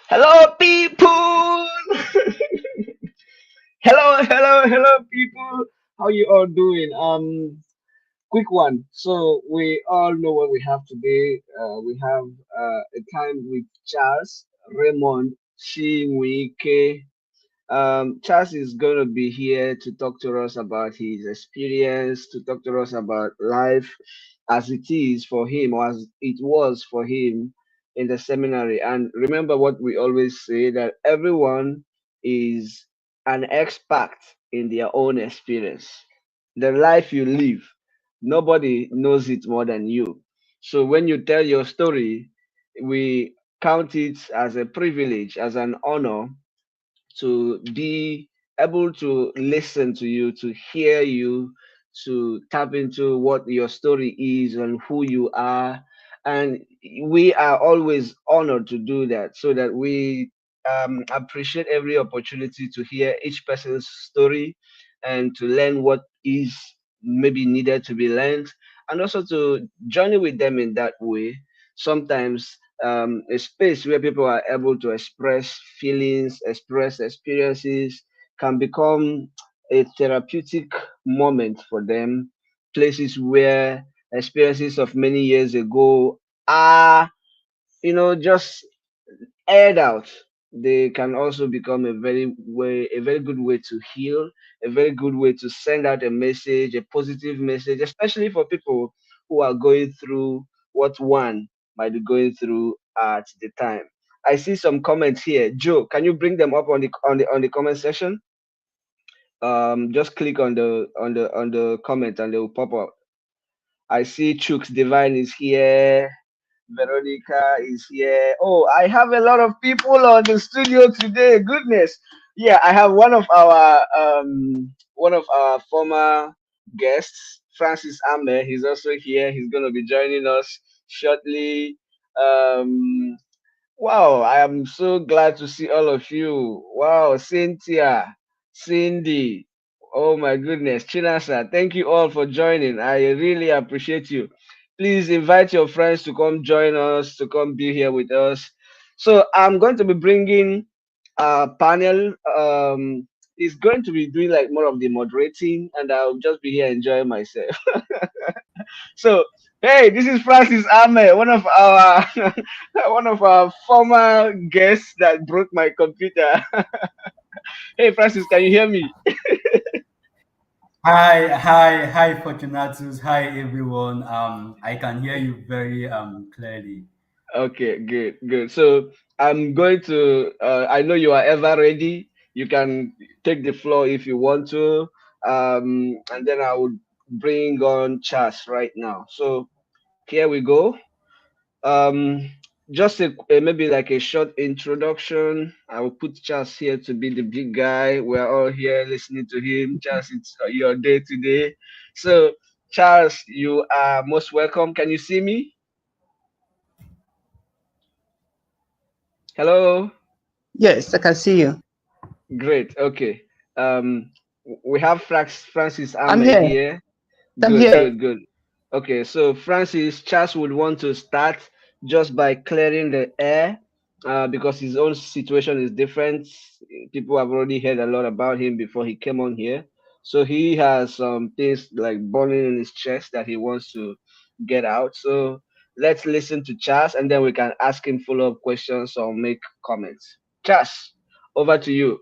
Hello, people. hello, people. How you all doing? Quick one. So we all know what we have today. We have a time with Charles, Raymond, Chinweike. Charles is gonna be here to talk to us about his experience, to talk to us about life as it is for him, or as it was for him in the seminary. And remember what we always say, that everyone is an expert in their own experience. The life you live, nobody knows it more than you. So when you tell your story, we count it as a privilege, as an honor to be able to listen to you, to hear you, to tap into what your story is and who you are. And we are always honored to do that, so that we appreciate every opportunity to hear each person's story and to learn what is maybe needed to be learned, and also to journey with them in that way. Sometimes a space where people are able to express feelings, express experiences, can become a therapeutic moment for them. Places where experiences of many years ago are, just aired out. They can also become a very good way to heal, a very good way to send out a message, a positive message, especially for people who are going through what one might be going through at the time. I see some comments here. Joe, can you bring them up on the comment section? Just click on the comment and they will pop up. I see Chooks Divine is here. Veronica is here. Oh, I have a lot of people on the studio today. Goodness. Yeah, I have one of our former guests, Francis Ame. He's also here. He's gonna be joining us shortly. Um Wow, I am so glad to see all of you. Wow, Cynthia, Cindy. Oh my goodness, Chinasa, thank you all for joining. I really appreciate you. Please invite your friends to come join us, to come be here with us. So I'm going to be bringing a panel. He's going to be doing like more of the moderating, and I'll just be here enjoying myself. So, hey, this is Francis Ame, one of our one of our former guests that broke my computer. Hey, Francis, can you hear me? Hi, Fortunatus. Hi, everyone. I can hear you very clearly. Okay, good, good. So I'm going to. I know you are ever ready. You can take the floor if you want to, and then I will bring on Chas right now. So here we go. Um, just maybe like a short introduction. I will put Charles here to be the big guy. We're all here listening to him. Charles, it's your day today. So, Charles, you are most welcome. Can you see me? Hello. Yes, I can see you. Great. Okay. Um, we have Francis I'm Ame here. here. I'm Good, here. good, good. Okay, so Francis, Charles would want to start just by clearing the air, because his own situation is different. People have already heard a lot about him before he came on here. So he has some things like burning in his chest that he wants to get out. So let's listen to Charles, and then we can ask him follow-up questions or make comments. Charles, over to you.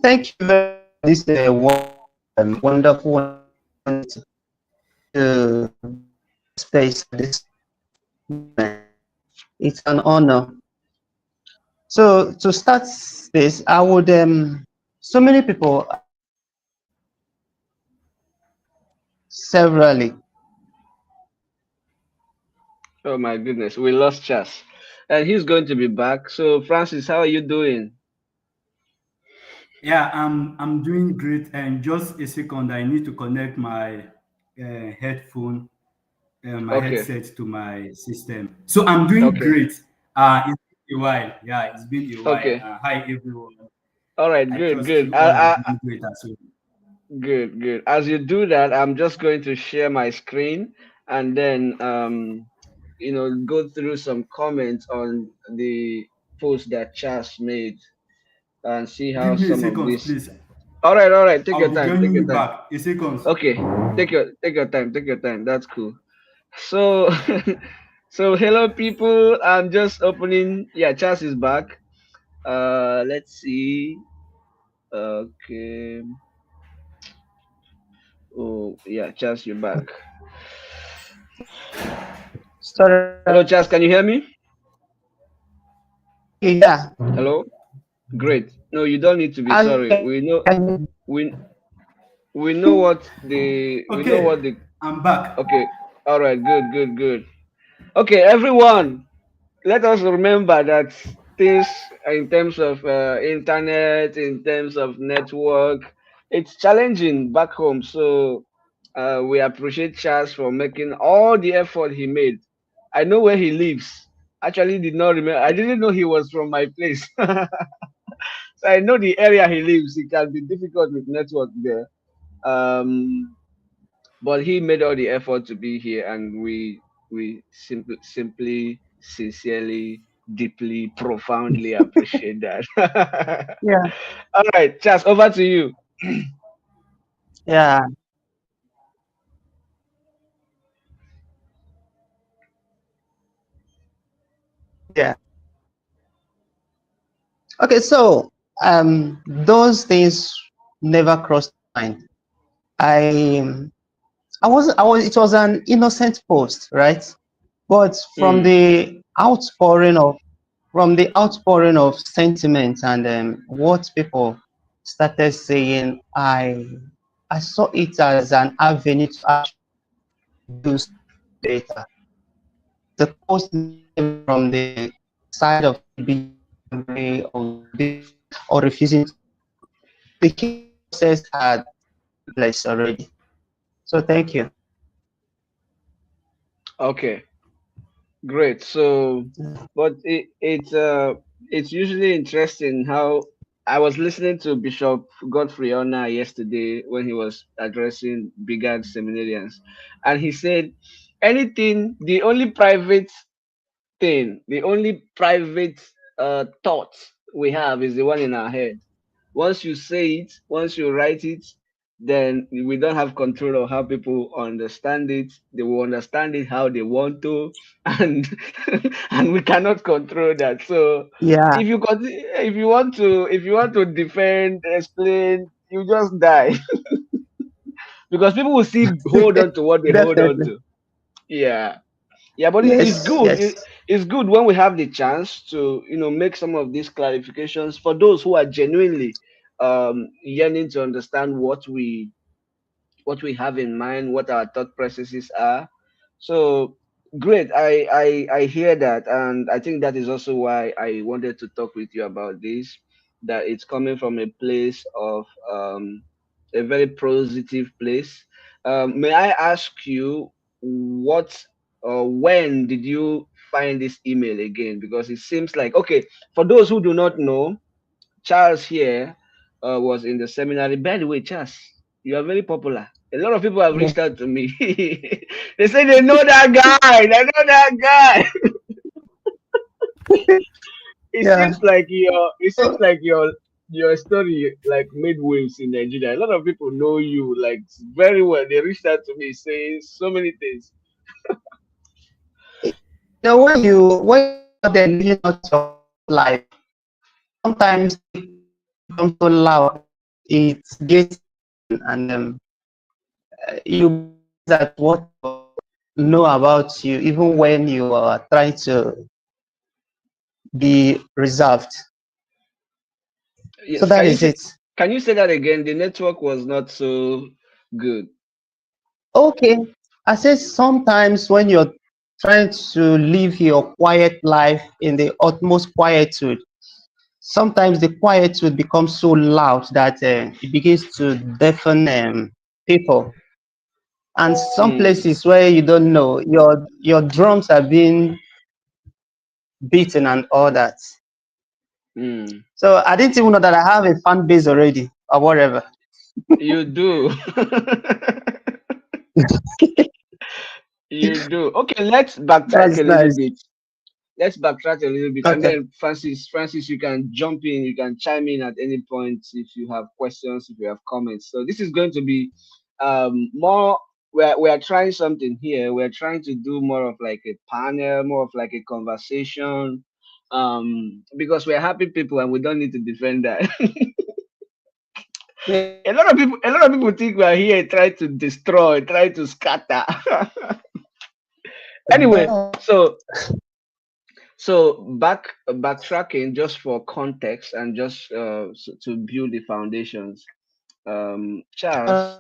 Thank you very much for this wonderful to space at this moment. It's an honor. So to start this, I would so many people severally. Oh my goodness, we lost Charles. And he's going to be back. So Francis, how are you doing? Yeah, I'm doing great. And just a second, I need to connect my headphone, my Okay, headset to my system. So I'm doing okay, great. It's been a while. Yeah, it's been a while. okay. Hi, everyone. All right, I good, trust good. you all are doing great as well. Good, good. As you do that, I'm just going to share my screen, and then go through some comments on the post that Charles made and see how Give me a some of second, this. please. All right, take I'll your be time, take joining your you time. back. A second. Okay, take your time. That's cool. So, so hello people. I'm just opening. Yeah, Charles is back. Let's see. Okay. Oh, yeah, Charles, you're back. Hello, Sorry. Charles. Can you hear me? Okay, yeah. Hello. Great. No, you don't need to be sorry. I We we know what the. Okay, I'm back. Okay. All right. Good. Good. Good. Okay, everyone. Let us remember that things in terms of internet, in terms of network, it's challenging back home. So we appreciate Charles for making all the effort he made. I know where he lives. Actually, did not remember. I didn't know he was from my place. So I know the area he lives. It can be difficult with network there. Um, but he made all the effort to be here, and we simply, sincerely, deeply, profoundly appreciate that. yeah, All right, Charles, over to you. yeah, yeah. Okay, so those things never crossed my mind. I it was an innocent post, right? But Mm, from the outpouring of sentiment and what people started saying, I saw it as an avenue to actually do something better. The post never came from the side of being angry or being or refusing to learn. The healing process had taken place already. So thank you. okay, great. So, but it's usually interesting how I was listening to Bishop Godfrey Ona yesterday when he was addressing bigger seminarians, and he said anything, the only private thing, the only private thought we have is the one in our head. Once you say it, once you write it, then we don't have control of how people understand it. They will understand it how they want to, and and we cannot control that. So Yeah, if you want to defend, explain, you just die because people will still hold on to what they hold on definitely. to. Yeah. Yeah, but it's Yes, good. yes. It's good when we have the chance to, make some of these clarifications for those who are genuinely yearning to understand what we have in mind, what our thought processes are. So great. I hear that, and I think that is also why I wanted to talk with you about this. That it's coming from a place of a very positive place. May I ask you what or when did you find this email again? Because it seems like, okay, for those who do not know, Charles here was in the seminary. By the way, Charles, you are very popular. A lot of people have Yeah. reached out to me. They say they know that guy. They know that guy. It Yeah. seems like your it seems So, like your story like made waves in Nigeria. A lot of people know you like very well. They reached out to me saying so many things. when you're out there living out your quiet life, sometimes the crowd becomes so loud that it gets annoying, and you realize that what people know about you, even when you are trying to be reserved. So Yes, that is it. can you say that again? The network was not so good. Okay. I say sometimes when you're trying to live your quiet life in the utmost quietude, sometimes the quietude becomes so loud that it begins to deafen people. And some Mm, places where you don't know, your drums are being beaten and all that. mm. So I didn't even know that I have a fan base already or whatever. You do. You do. Okay, let's backtrack a That's little nice. bit. Let's backtrack a little bit, and Okay. then Francis, you can jump in, you can chime in at any point if you have questions, if you have comments. So this is going to be more. We are trying something here. We're trying to do more of like a panel, more of like a conversation, because we're happy people and we don't need to defend that. A lot of people think we are here trying to destroy, trying to scatter. Anyway, so backtracking just for context and just to build the foundations. Charles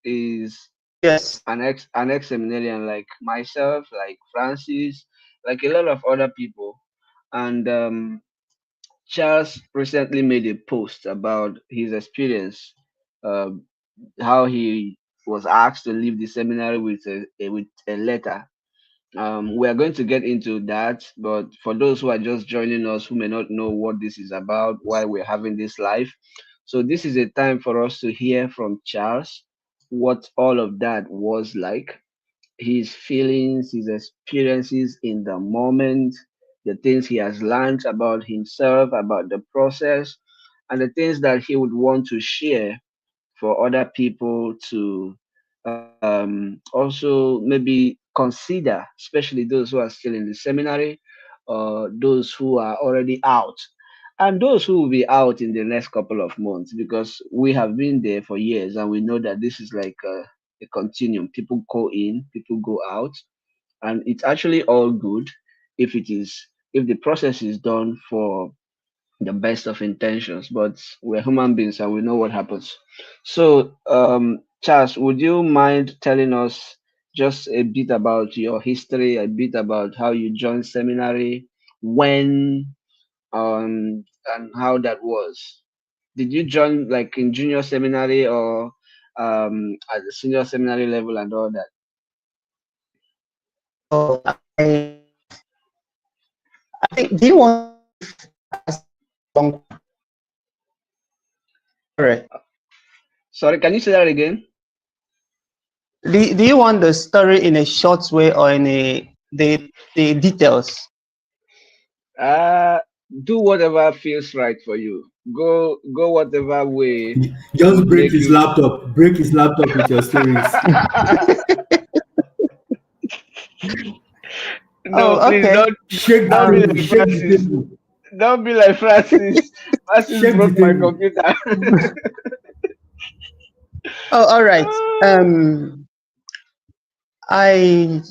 is Yes. an ex seminarian like myself, like Francis, like a lot of other people, and Charles recently made a post about his experience, uh, how he was asked to leave the seminary with a letter. We are going to get into that, but for those who are just joining us who may not know what this is about, why we're having this live, so this is a time for us to hear from Charles what all of that was like, his feelings, his experiences in the moment, the things he has learned about himself, about the process, and the things that he would want to share for other people to also maybe consider, especially those who are still in the seminary or those who are already out, and those who will be out in the next couple of months, because we have been there for years and we know that this is like a continuum. People go in, people go out, and it's actually all good if it is, if the process is done for the best of intentions, but we're human beings and we know what happens. So, Charles, would you mind telling us just a bit about your history, a bit about how you joined seminary, when, and how that was? Did you join like in junior seminary or at the senior seminary level and all that? So I think, do you want as long story? Sorry, can you say that again? Do you want the story in a short way or in the details? Uh, do whatever feels right for you. Go whatever way Just would break make his you. laptop. Break his laptop with your stories. No, Oh, please okay. Shake the don't be table. like Shake the Francis. table. Don't be like Francis. Francis Shake the broke my table. computer. Oh, all right. I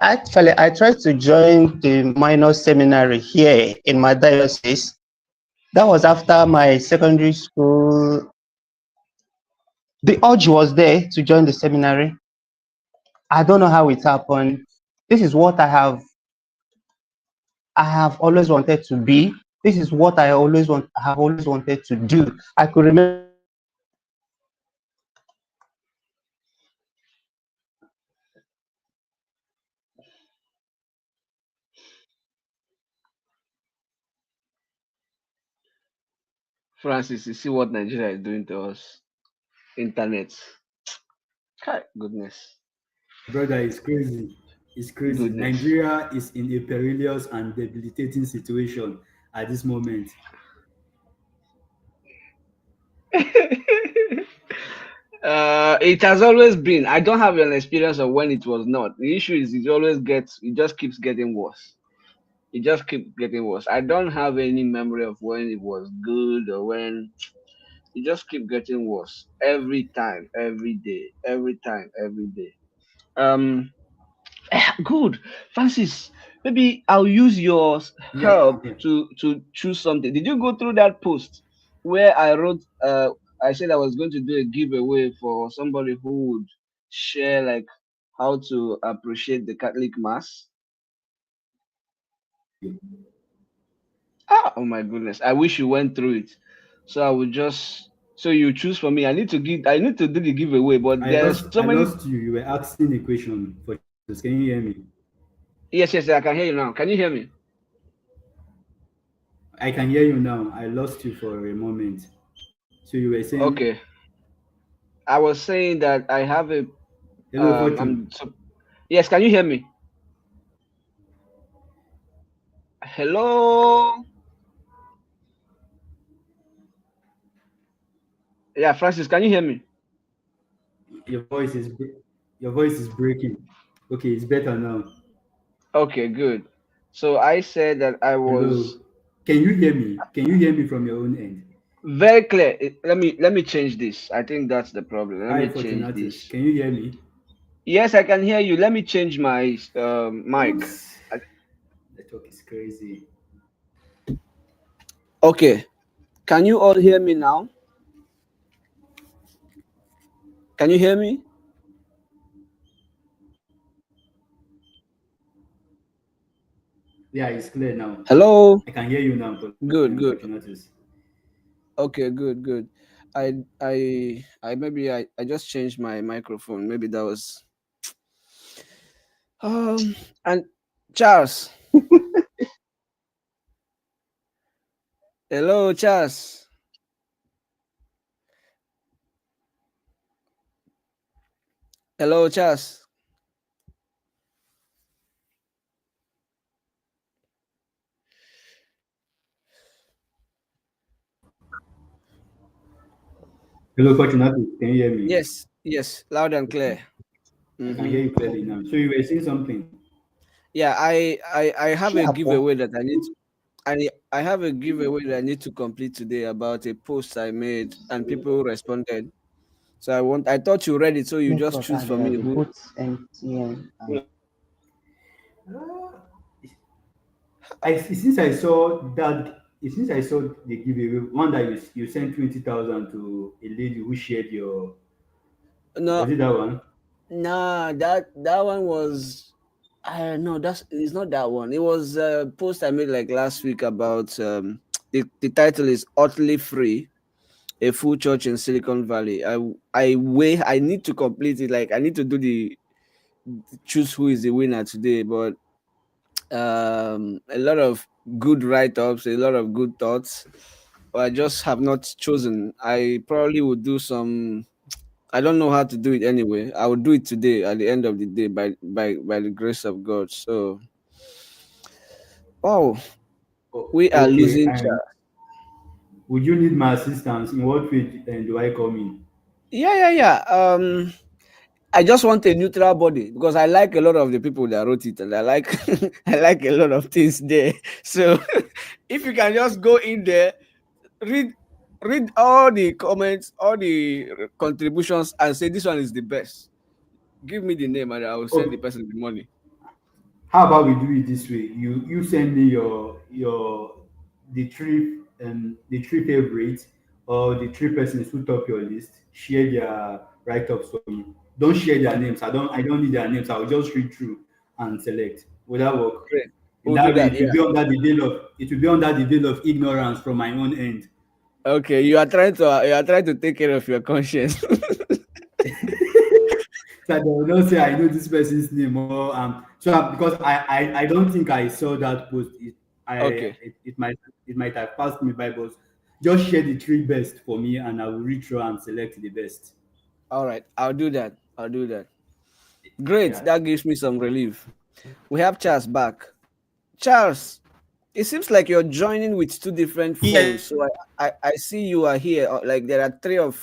actually I tried to join the minor seminary here in my diocese. That was after my secondary school. The urge was there to join the seminary. I don't know how it happened. This is what I have always wanted to be. This is what I have always wanted to do. I could remember Francis, you see what Nigeria is doing to us? Internet. Hi, goodness. Brother, it's crazy. It's crazy. Goodness. Nigeria is in a perilous and debilitating situation at this moment. It has always been. I don't have an experience of when it was not. The issue is it just keeps getting worse. It just keeps getting worse. I don't have any memory of when it was good or when it just keep getting worse every time, every day, every time, every day. Um, good, Francis. Maybe I'll use your Yeah, help yeah. to choose something. Did you go through that post where I wrote? I said I was going to do a giveaway for somebody who would share like how to appreciate the Catholic Mass. Ah, oh my goodness! I wish you went through it. So I would just so you choose for me. I need to do the giveaway, but there's so I many. lost you. You were asking a question for Jesus. Can you hear me? Yes, yes, I can hear you now. Can you hear me? I can hear you now. I lost you for a moment. So you were saying, Okay. I was saying that I have a hello, I'm Fortune. Yes, can you hear me? Hello? Yeah, Francis, can you hear me? Your voice is your voice is breaking. Okay, it's better now. Okay, good. So I said that I was Hello. Can you hear me? Can you hear me from your own end? very clear. Let me change this. I think that's the problem. Let Hi, me change Fortunatus. this. Can you hear me? Yes, I can hear you. Let me change my mic. What? I- Network is crazy. Okay. Can you all hear me now? Can you hear me? Yeah, it's clear now. Hello? I can hear you now, Good, good. Fortunatus. Okay, good, good. I maybe I just changed my microphone. Maybe that was and Charles. Hello, Charles. Hello, Charles. Hello, Fortunatus. Can you hear me? Yes, yes, loud and Okay. clear. I can hear Mm-hmm. you clearly now. So you were saying something. Yeah, I have a Sure. giveaway that I need. I have a giveaway that I need to complete today about a post I made and people responded. So I thought you read it, so you just Network choose and for me who. both MTN and Uh, since I saw that since I saw the giveaway one that you sent 20,000 to a lady who shared your, No, was it that one? nah, that one was. I no, that's it's not that one. It was a post I made like last week about the title is utterly free, a full church in Silicon Valley. I need to complete it. Like I need to do the choose who is the winner today, but a lot of good write-ups, a lot of good thoughts, but I just have not chosen. I probably would do some. I don't know how to do it anyway. I will do it today at the end of the day by the grace of God. So, oh, Oh, we are okay, losing. and would you need my assistance? In what way do I come in? Yeah, yeah, yeah. I just want a neutral body because I like a lot of the people that wrote it, and I like I like a lot of things there. So, if you can just go in there, read read all the comments, all the contributions, and say this one is the best. Give me the name, and I will send the Okay, person the money. how about we do it this way? You send me your the three favorites or the three persons who top your list. Share their write-ups for me. Don't share their names. I don't need their names. I will just read through and select. Will that work? Great. In We'll do that way, that. Yeah. it will be under the veil of ignorance from my own end. Okay. You are trying to take care of your conscience. So they will not say I know this person's name or because I don't think I saw that post. Okay. It might have passed me by, but just share the three best for me and I will read through and select the best. All right. I'll do that. I'll do that. Great. Yeah. That gives me some relief. We have Charles back. Charles, it seems like you're joining with two different Yeah, phones. So I see you are here. Like there are three of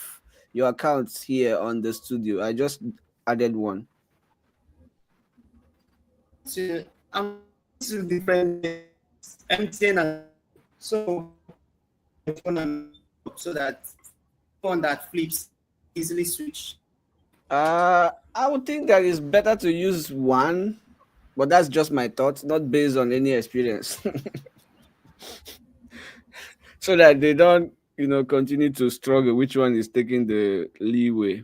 your accounts here on the studio. I just added one. I'm using different MTN and so my phone and laptop so that anyone that flips easily switch. I would think that it's better to use one, but that's just my thoughts, not based on any experience. So that they don't, continue to struggle which one is taking the leeway.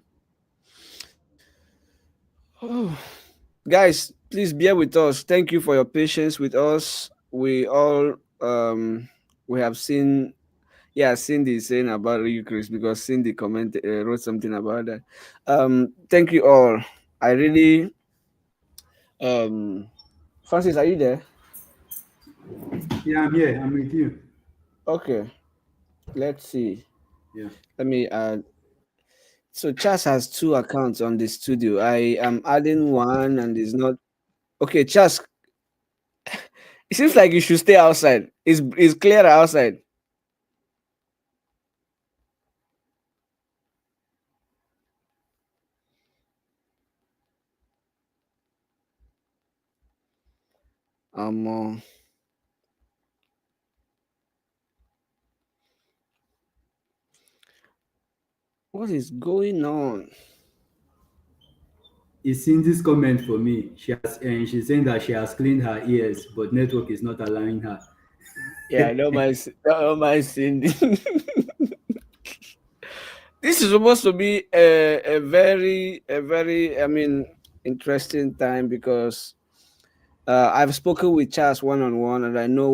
Oh, guys, please bear with us. Thank you for your patience with us. We have seen, yeah, Cindy is saying about you, Chris, because Cindy wrote something about that. Thank you all. I really Francis, are you there? Yeah, I'm here. I'm with you. Okay, let's see. Yeah. Let me add. So Charles has two accounts on the studio. I am adding one and it's not okay. Charles, it seems like you should stay outside. It's clearer outside. Um, what is going on? It's in this comment for me. She has, and she's saying that she has cleaned her ears, but network is not allowing her. Yeah, don't mind Cindy. This is supposed to be a very, I mean, interesting time because I've spoken with Charles one on one, and I know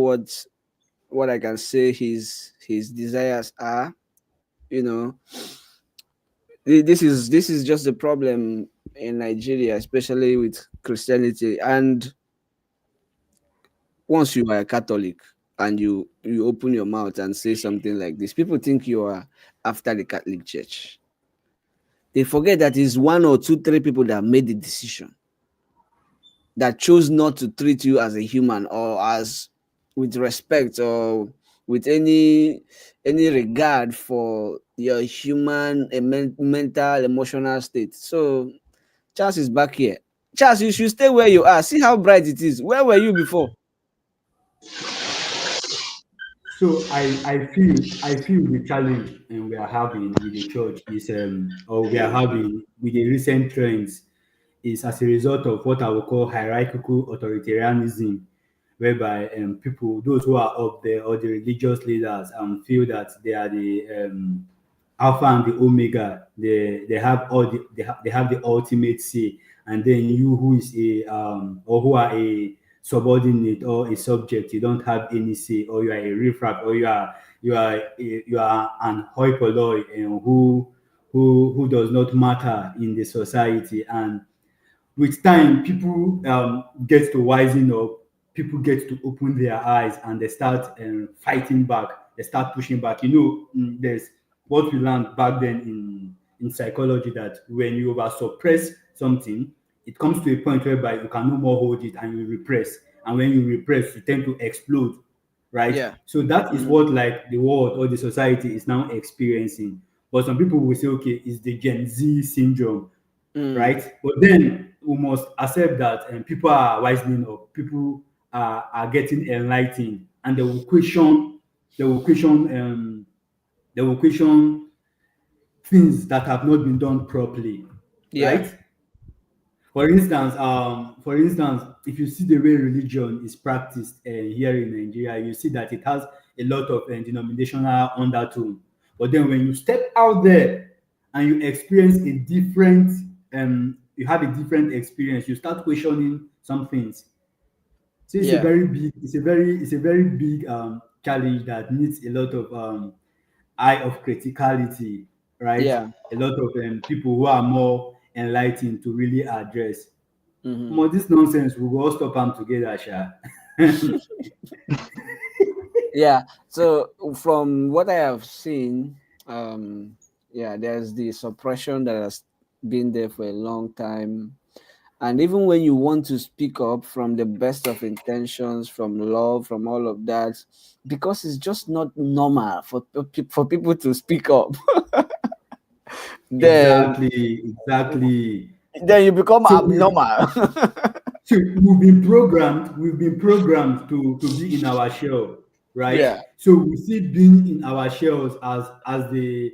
what I can say his desires are. You know, this is just the problem in Nigeria, especially with Christianity. And once you are a Catholic and you open your mouth and say something like this, people think you are after the Catholic Church. They forget that it's one or two, three people that made the decision, that chose not to treat you as a human or as with respect or with any regard for your human mental emotional state. So Charles is back here. Charles, you should stay where you are. See how bright it is. Where were you before? So I feel the challenge and we are having with the church is or we are having with the recent trends is as a result of what I would call hierarchical authoritarianism, whereby people, those who are up there or the religious leaders, feel that they are the alpha and the omega. They have all they have the ultimate say, and then you who is a or who are a subordinate or a subject, you don't have any say, or you are a riffraff, or you are an hoi polloi, who does not matter in the society. And with time, people get to wisen up, people get to open their eyes, and they start fighting back, they start pushing back. There's what we learned back then in psychology, that when you over suppress something, it comes to a point whereby you can no more hold it and you repress. And when you repress, you tend to explode, right? Yeah. So that is what like the world or the society is now experiencing. But some people will say, okay, it's the Gen Z syndrome, Mm. right? But then we must accept that people are wisening up, people are getting enlightened, and they will question, they will question things that have not been done properly, Yeah. right? For instance, if you see the way religion is practiced here in Nigeria, you see that it has a lot of denominational undertone. But then when you step out there and you experience a different, you have a different experience, you start questioning some things. So it's a Yeah. very big, it's a very big challenge that needs a lot of eye of criticality, right? Yeah. A lot of people who are more enlightened to really address. Hmm. More this nonsense, we will all stop them together, Sha. Yeah. So from what I have seen, yeah, there's the suppression that has been there for a long time. And even when you want to speak up from the best of intentions, from love, from all of that, because it's just not normal for people to speak up, then Exactly. then you become So we abnormal. so we've been programmed to be in our shell, right? Yeah. So we see being in our shells as the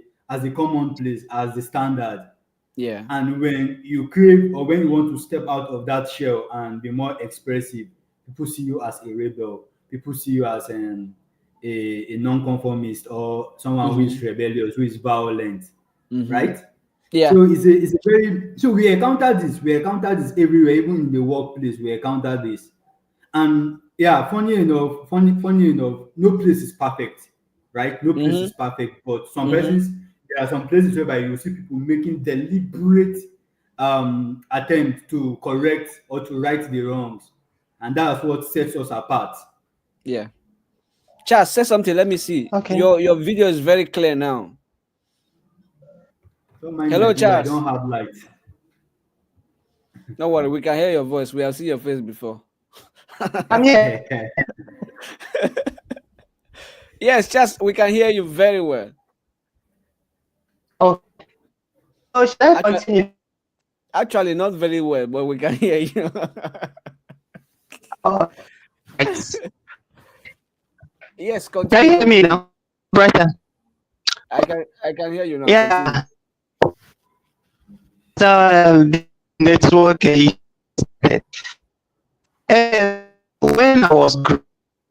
commonplace, as the standard. Yeah. And when you crave or when you want to step out of that shell and be more expressive, people see you as a rebel. People see you as a non-conformist or someone who is Hmm. rebellious, who is violent, Hmm. right? Yeah. So it's a very so we encounter this. We encounter this everywhere, even in the workplace. We encounter this, and yeah, funny enough, no place is perfect, right? No place Hmm. is perfect, but some Hmm. persons, there are some places whereby you see people making deliberate attempt to correct or to right the wrongs, and that's what sets us apart. Yeah. Charles, say something. Let me see. Okay. Your video is very clear now. Don't mind me, Hello, Akiza, I Charles. don't have light. Don't worry, we can hear your voice. We have seen your face before. I'm here. Yes, Charles, we can hear you very well. Oh, so should I Actually, continue? actually, not very well, but we can hear you. Oh, right. Yes, Can continue, you hear me continue. now, brother? I can hear you now. Continue. Yeah. So network. When I was growing,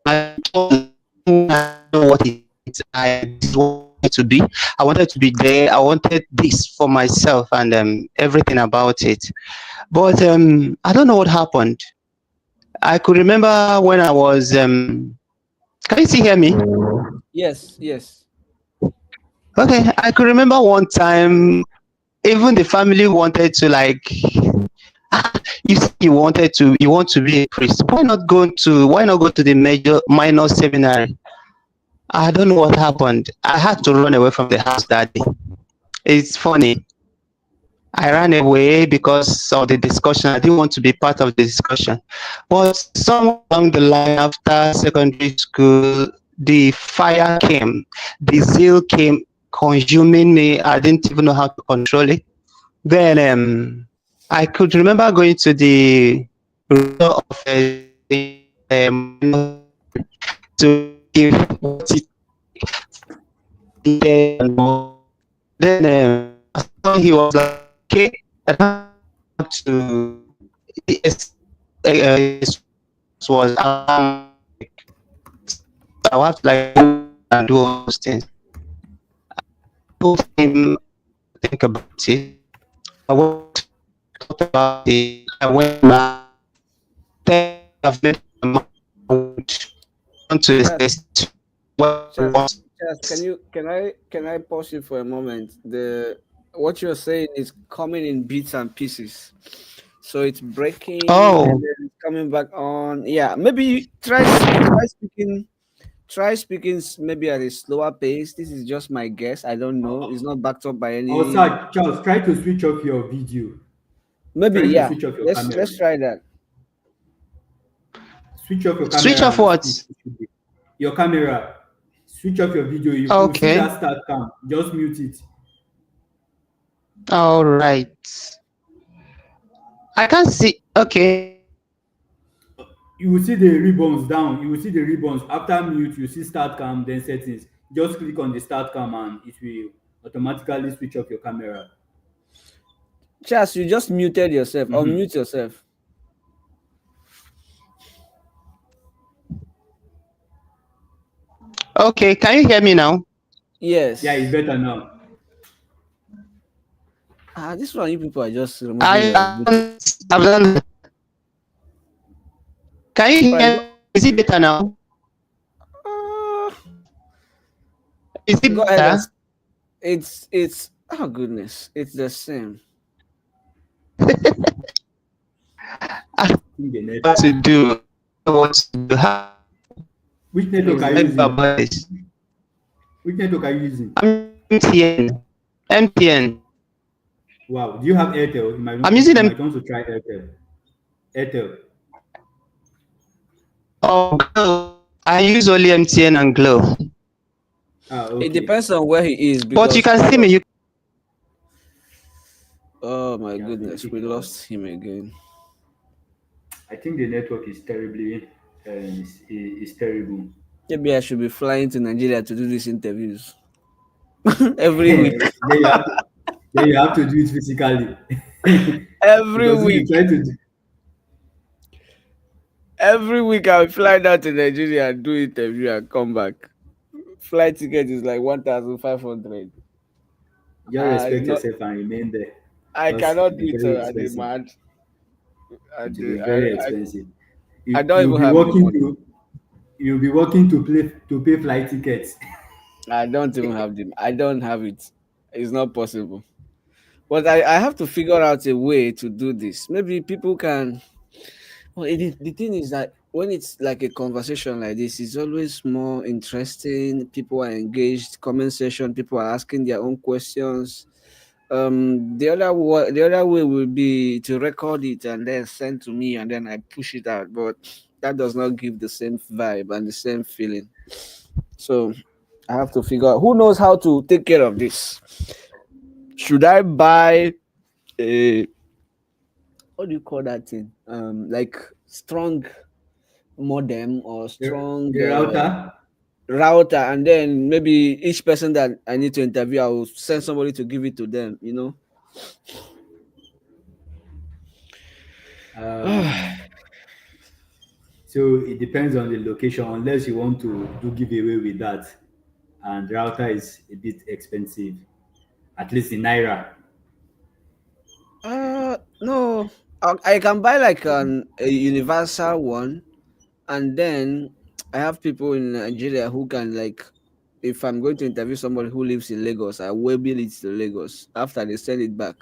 I told I know what it is. I wanted to be. I wanted to be there. I wanted this for myself and everything about it. But I don't know what happened. I could remember when I was. Can you still hear me? Yes, yes. Okay, I could remember one time. Even the family wanted to like. "Ah, you say you want to be a priest. Why not go to the minor seminary?" I don't know what happened. I had to run away from the house that day. It's funny. I ran away because of the discussion. I didn't want to be part of the discussion. But somewhere along the line after secondary school, the fire came, the zeal came consuming me. I didn't even know how to control it. Then I could remember going to the rector of to give what it needed and all. Then he was like, okay, I have to. Yes, was I have to like and do all those things. Told him to think about it. I went to talk about it. I went back. Then I've made my mind. I want to Charles, assist what I Charles, want. Charles, can I pause you for a moment? The what you're saying is coming in bits and pieces. So it's breaking and Oh, then it's coming back on. Yeah, maybe try speaking maybe at a slower pace. This is just my guess. I don't know. It's not backed up by any. Also, Charles, try to switch off your video. Maybe, Try to yeah. switch off your camera. Let's try that. Switch off your switch camera off and what? your camera. Switch off your video. You see Okay. that start cam. Just mute it. All right. I can't see. Okay. You will see the ribbons down. You will see the ribbons. After mute, you see start cam, then settings. Just click on the start cam and it will automatically switch off your camera. Charles, you just muted yourself. Mhm. Unmute yourself. Okay. Can you hear me now? Yeah, it's Yes. better now. This one you people are just removing your Bluetooth. I've done. Can you Right. hear? Is it better now? Uh, Is it go ahead and better? it's oh goodness, it's the same. I don't In the know net. what to do. What to do? How Which network are to you go using? about this? Which network are you using? I'm MTN. MTN. Wow. Do you have Airtel? I'm using You them. might want to try Airtel. Airtel. Oh, Glow. I use only MTN and Glow. It Okay. depends on where he is But you because can see me. oh my Yeah, been goodness, we kicked out. lost him again. I think the network is terribly is terrible. Maybe I should be flying to Nigeria to do these interviews every week. then you have to do it physically. Every Because if you week. try to do, Every week I'll fly down to Nigeria and do interview and come back. Flight ticket is like 1,500. just respect yourself and remain there. I Because it cannot will do be it very at the expensive. mad. I It will do. be very expensive. I You don't you'll even be have the working money. to you'll be working to pay flight tickets. I don't even have them. I don't have it. It's not possible. But I have to figure out a way to do this. Maybe people can. Well, the thing is that when it's like a conversation like this, it's always more interesting. People are engaged. Comment section. People are asking their own questions. The other way would be to record it and then send to me, and then I push it out. But that does not give the same vibe and the same feeling. So I have to figure out who knows how to take care of this. Should I buy a, what do you call that thing? Like strong modem or strong The router. router, and then maybe each person that I need to interview, I will send somebody to give it to them. Um, so it depends on the location, unless you want to do giveaway with that. And router is a bit expensive, at least in naira. No, I can buy like a universal one, and then I have people in Nigeria who can, like, if I'm going to interview somebody who lives in Lagos, I will bill it to Lagos after they send it back,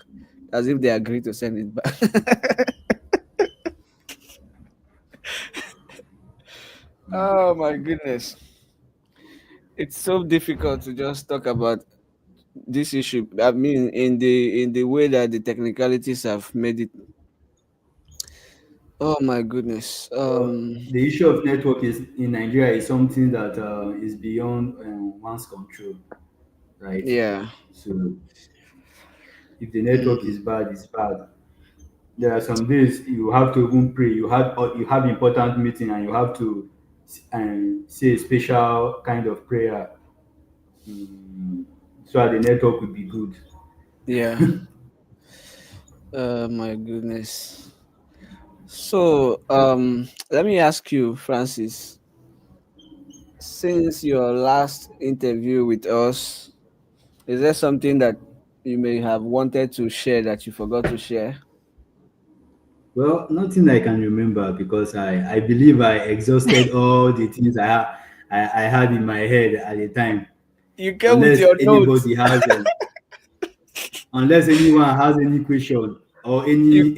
as if they agree to send it back. Oh my goodness, it's so difficult to just talk about this issue. I mean, in the way that the technicalities have made it. Oh my goodness. The issue of network is in Nigeria is something that is beyond one's control, right? Yeah. So if the network Mm, is bad, it's bad. There are some days you have to even pray. You have important meeting and you have to say a special kind of prayer, mm, so that the network will be good. yeah. My goodness. So, let me ask you, Francis, since your last interview with us, is there something that you may have wanted to share that you forgot to share? Well, nothing I can remember because I believe I exhausted all the things I had in my head at the time. You came with Unless your notes. anybody has unless anyone has any question or You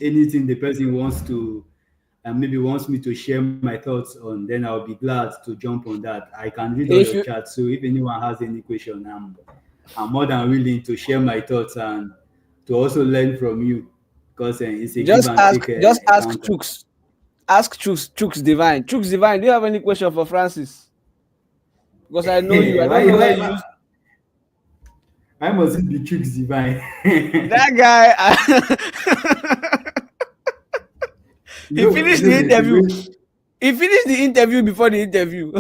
anything the person wants to maybe wants me to share my thoughts on, then I'll be glad to jump on that. I can read all your if you chat, so if anyone has any question, I'm more than willing to share my thoughts and to also learn from you because it's a give and take just ask encounter. Chooks. Ask Chooks Divine. Chooks Divine, do you have any question for Francis? Because I know you. I don't why, know where why you why used why must it be tricks divine? that guy. He You finished know the there's a interview. way. He finished the interview before the interview.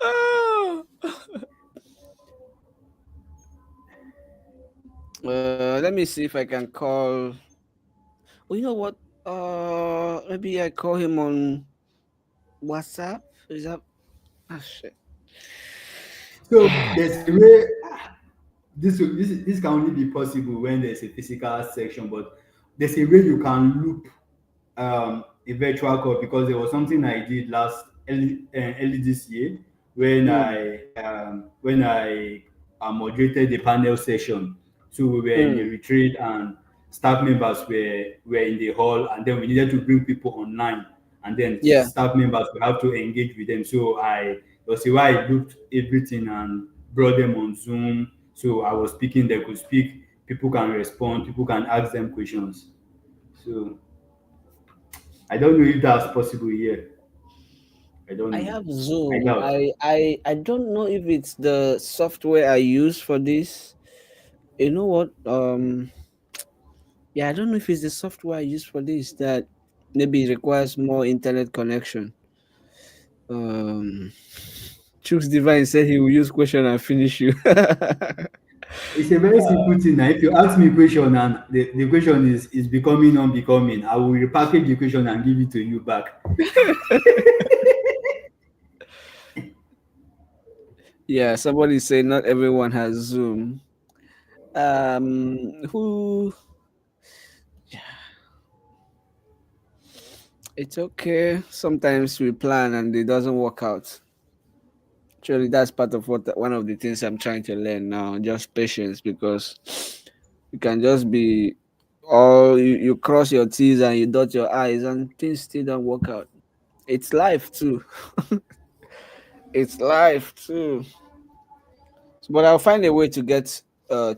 Oh. Let me see if I can call. Oh, you know what? Maybe I call him on WhatsApp. Is that? Ah, shit. So there's a way this can only be possible when there's a physical section, but there's a way you can loop a virtual call because there was something I did last early this year Mm, when I moderated the panel session. So we were in a mm, retreat and staff members were in the hall, and then we needed to bring people online, and then yeah. staff members will have to engage with them. So I was why I looped everything and brought them on Zoom. So I was speaking, they could speak, people can respond, people can ask them questions. So I don't know if that's possible here. I don't I know. have I Zoom. doubt. I don't know if it's the software I use for this. You know what? Yeah, I don't know if it's the software I use for this that maybe it requires more internet connection. Um, Chooks Divine said he will use question and finish you. It's a very simple thing. Now, if you ask me a question and the question is becoming unbecoming, I will repackage the question and give it to you back. Yeah, somebody say not everyone has Zoom. Who? It's okay. Sometimes we plan and it doesn't work out. Actually, that's part of what one of the things I'm trying to learn now. Just patience, because you can just be all you cross your T's and you dot your I's and things still don't work out. It's life too. It's life too. But I'll find a way to get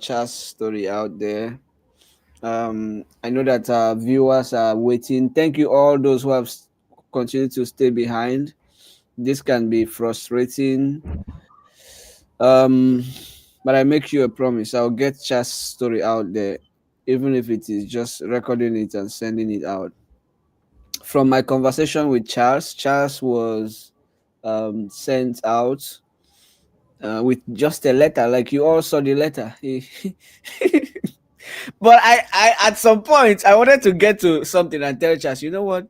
Charles' story out there. I know that our viewers are waiting. Thank you all those who have continued to stay behind. This can be frustrating. Um, but I make you a promise. I'll get Charles' story out there, even if it is just recording it and sending it out. From my conversation with Charles, Charles was sent out with just a letter. Like you all saw the letter. But I at some point I wanted to get to something and tell Charles, you know what?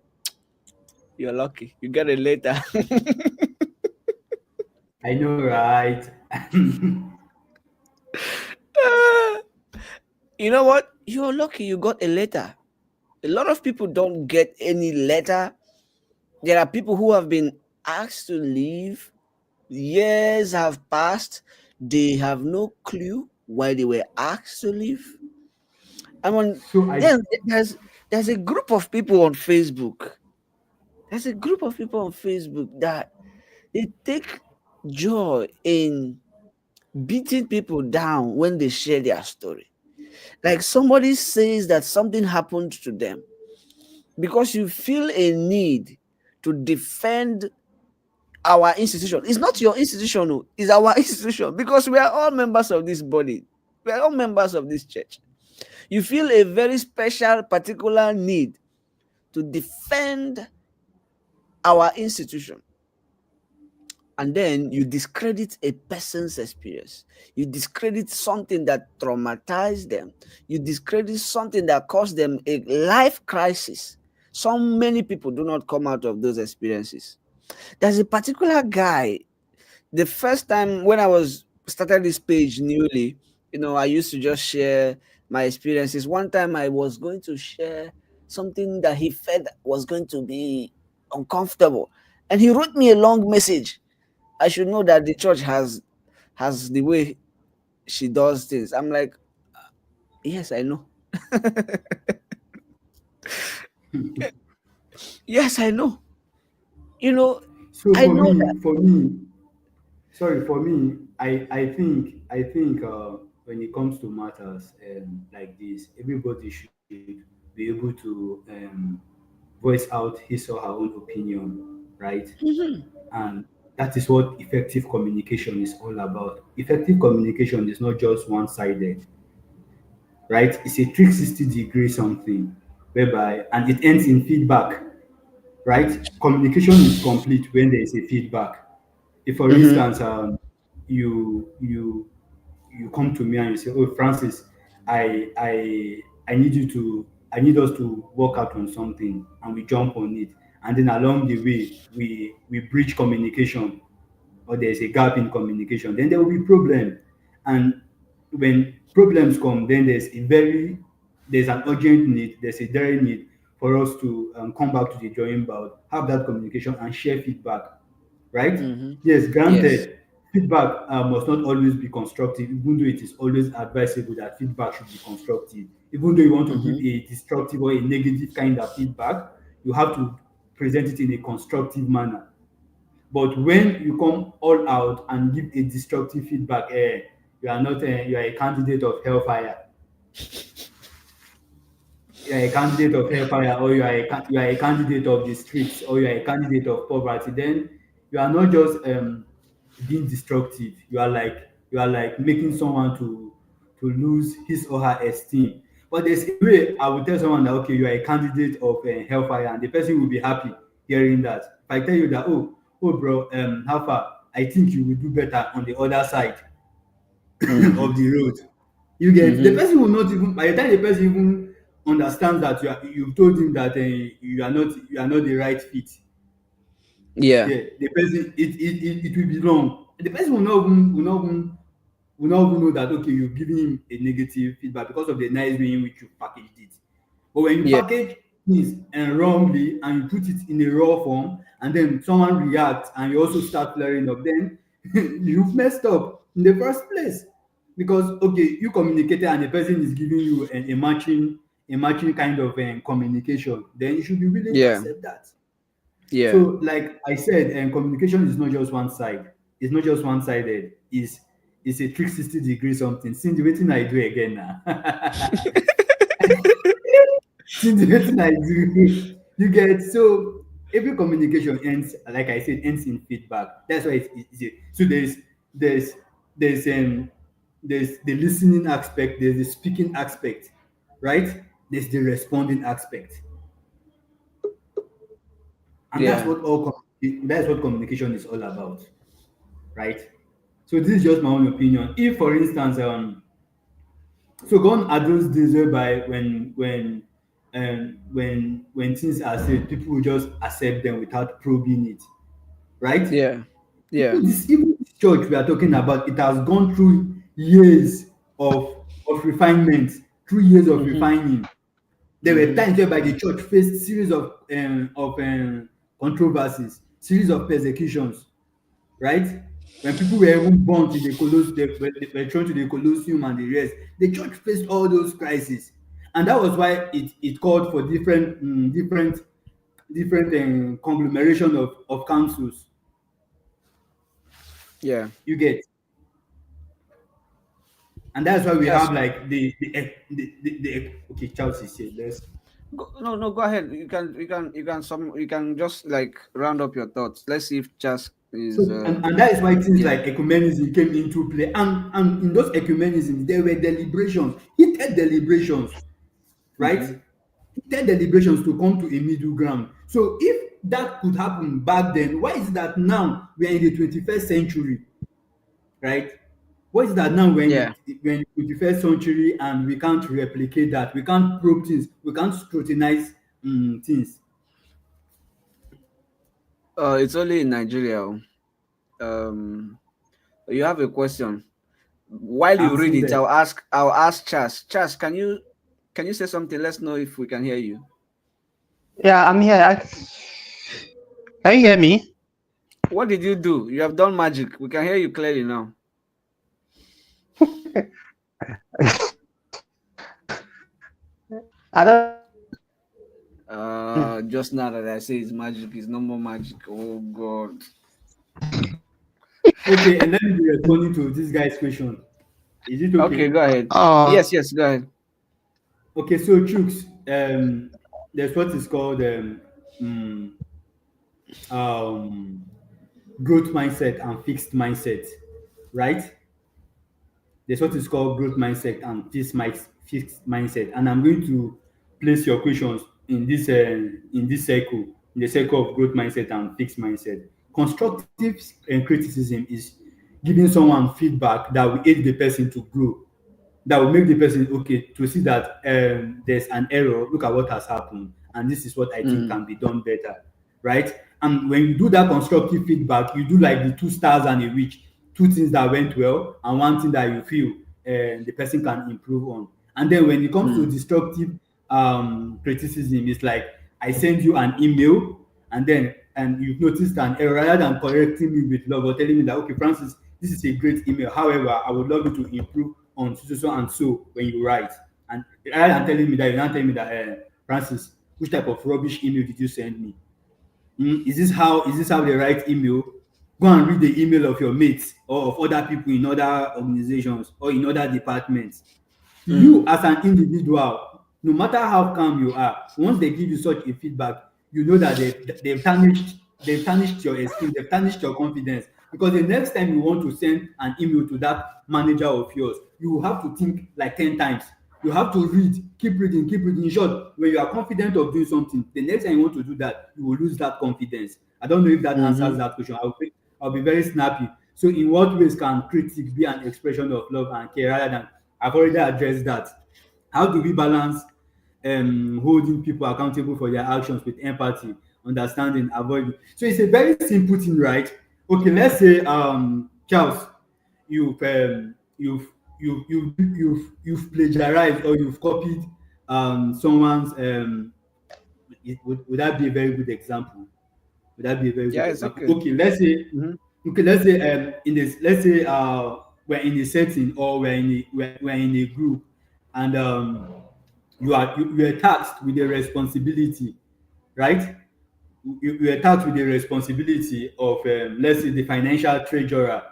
You're lucky. You get it later. I know, right? You know what? You're lucky you got a letter. A lot of people don't get any letter. There are people who have been asked to leave. Years have passed. They have no clue why they were asked to leave. And when So I then there's a group of people on Facebook. There's a group of people on Facebook that they take joy in beating people down when they share their story. Like somebody says that something happened to them because you feel a need to defend our institution. It's not your institution, no, it's our institution because we are all members of this body. We are all members of this church. You feel a very special, particular need to defend our institution. And then you discredit a person's experience. You discredit something that traumatized them. You discredit something that caused them a life crisis. So many people do not come out of those experiences. There's a particular guy. The first time when I was started this page newly, I used to just share my experiences. One time I was going to share something that he felt was going to be uncomfortable, and he wrote me a long message. I should know that the church has the way she does things. I'm like, yes, I know. Yes, I know. You know, so I know that. for me, sorry, for me, I think when it comes to matters like this, everybody should be able to voice out his or her own opinion, right? Mhm. And that is what effective communication is all about. Effective communication is not just one-sided, right? It's a 360-degree something whereby, and it ends in feedback, right? Communication is complete when there is a feedback. If, for Mhm. instance, you you you come to me and you say, "Oh, Francis, I need you to I need us to work out on something," and we jump on it, and then along the way we breach communication, or there's a gap in communication, then there will be problem. And when problems come, then there's an urgent need, there's a direct need for us to come back to the drawing board, have that communication and share feedback, right? Mhm. Yes, Yes. granted, feedback must not always be constructive, even though it is always advisable that feedback should be constructive. Even though you want to give Mhm. a destructive or a negative kind of feedback, you have to present it in a constructive manner. But when you come all out and give a destructive feedback, you are not you are a candidate of hellfire. You are a candidate of hellfire, or you are a candidate of the streets, or you are a candidate of poverty. Then you are not just being destructive. You are like making someone to lose his or her esteem. But there's a way I will tell someone that, okay, you are a candidate of hellfire, and the person will be happy hearing that. If I tell you that, oh bro, how far? I think you will do better on the other side of Mhm. the road. You get, the Mhm. person will not even, by the time the person even understands that you've told him that you are not the right fit. Yeah. Yeah, the person, it will be wrong. The person will not even know that, okay, you've given him a negative feedback because of the nice way in which you packaged it. But when you Yeah. package things wrongly and you put it in a raw form, and then someone reacts and you also start flaring up, then you've messed up in the first place. Because, okay, you communicated and the person is giving you a matching kind of communication, then you should be willing to Yeah. accept that. Yeah. So, like I said, communication is not just one side. It's not just one-sided. it's a 360-degree something. Since the waiting I do again now. Since the waiting I do, you get so every communication ends, like I said, ends in feedback. That's why so there's there's um there's the listening aspect, there's the speaking aspect, right? There's the responding aspect, and Yeah. that's what communication is all about, right? So this is just my own opinion. If, for instance, so gone are those days whereby when things are said, people will just accept them without probing it, right? Yeah. Yeah. Even this church we are talking about, it has gone through years of refinement, through years of Mm-hmm. refining. There were Mm-hmm. times whereby the church faced series of controversies, series of persecutions, right? When people were even burnt in the they were thrown to the Colosseum and the rest, the church faced all those crises, and that was why it called for different conglomeration of councils. Yeah. You get, and that's why we Yes. have like okay, Charles is here. Let's No, no, go ahead. You can just like round up your thoughts. Let's see if just so is and that is why things yeah. like ecumenism came into play, and in those ecumenism there were deliberations, heated deliberations, right? Mm-hmm. Heated deliberations to come to a middle ground. So if that could happen back then, why is it that now we are in the 21st century, right? Why is it that now Yeah. we're in the 21st century and we can't replicate that? We can't probe things, we can't scrutinize things. It's only in Nigeria. Um, you have a question. While you I'm read still it, there. I'll ask Chas. Chas, can you say something? Let's know if we can hear you. Yeah, I'm here. Can you hear me? What did you do? You have done magic. We can hear you clearly now. I don't. Just now that I say it's magic, it's no more magic. Oh God. Okay, and let me be responding to this guy's question. Is it Okay, okay? go ahead. Oh, Yes, yes, go ahead. Okay, so Chooks, there's what is called mm, um, growth mindset and fixed mindset, right? There's what is called growth mindset and fixed mindset, and I'm going to place your questions in this circle, in the circle of growth mindset and fixed mindset. Constructive criticism is giving someone feedback that will aid the person to grow, that will make the person okay to see that there's an error. Look at what has happened, and this is what I think Mm, can be done better, right? And when you do that constructive feedback, you do like the 2 stars and a witch, two things that went well and one thing that you feel the person can improve on. And then when it comes to mm, destructive criticism, it's like I send you an email and you've noticed an error, rather than correcting me with love or telling me that okay, Francis, this is a great email, however I would love you to improve on so and so when you write. And rather than telling me that, you're not telling me that Francis, which type of rubbish email did you send me? Is this how they write email? Go and read the email of your mates or of other people in other organizations or in other departments. You mm, as an individual, no matter how calm you are, once they give you such a feedback, you know that they've tarnished your esteem, they've tarnished your confidence. Because the next time you want to send an email to that manager of yours, you will have to think like 10 times. You have to read, keep reading, keep reading. In short, when you are confident of doing something, the next time you want to do that, you will lose that confidence. I don't know if that answers mm-hmm. that question. I'll be very snappy. So, in what ways can critics be an expression of love and care rather than, I've already addressed that. How do we balance holding people accountable for their actions with empathy, understanding, avoiding? So it's a very simple thing, right? Okay, let's say Charles, you've you've plagiarized or you've copied someone's would that be a very good example? Would that be a very Yeah, good it's example? okay. Okay, let's say in this let's say we're in a setting or we're in a group, and you are tasked with a responsibility, right? You are tasked with the responsibility of let's say the financial treasurer,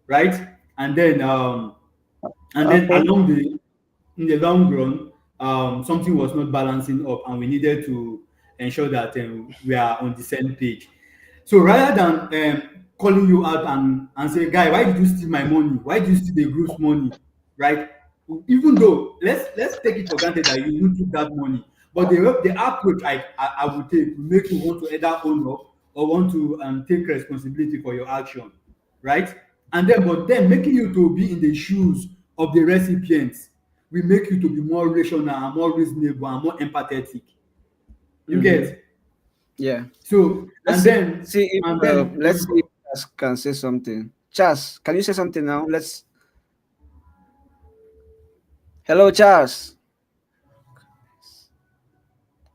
right? and then Okay. along the in the long run, something was not balancing up, and we needed to ensure that we are on the same page. So rather than calling you out and say, guy, why did you steal my money? Why did you steal the group's money? Right? Even though let's take it for granted that you took that money, but the approach I would take will make you want to either own up or want to take responsibility for your action, right? And then, but then making you to be in the shoes of the recipients will make you to be more rational and more reasonable and more empathetic. You Mm-hmm. get? Yeah. So Let's see if and then let's see if Charles can say something. Charles, can you say something now? Let's. Hello, Charles.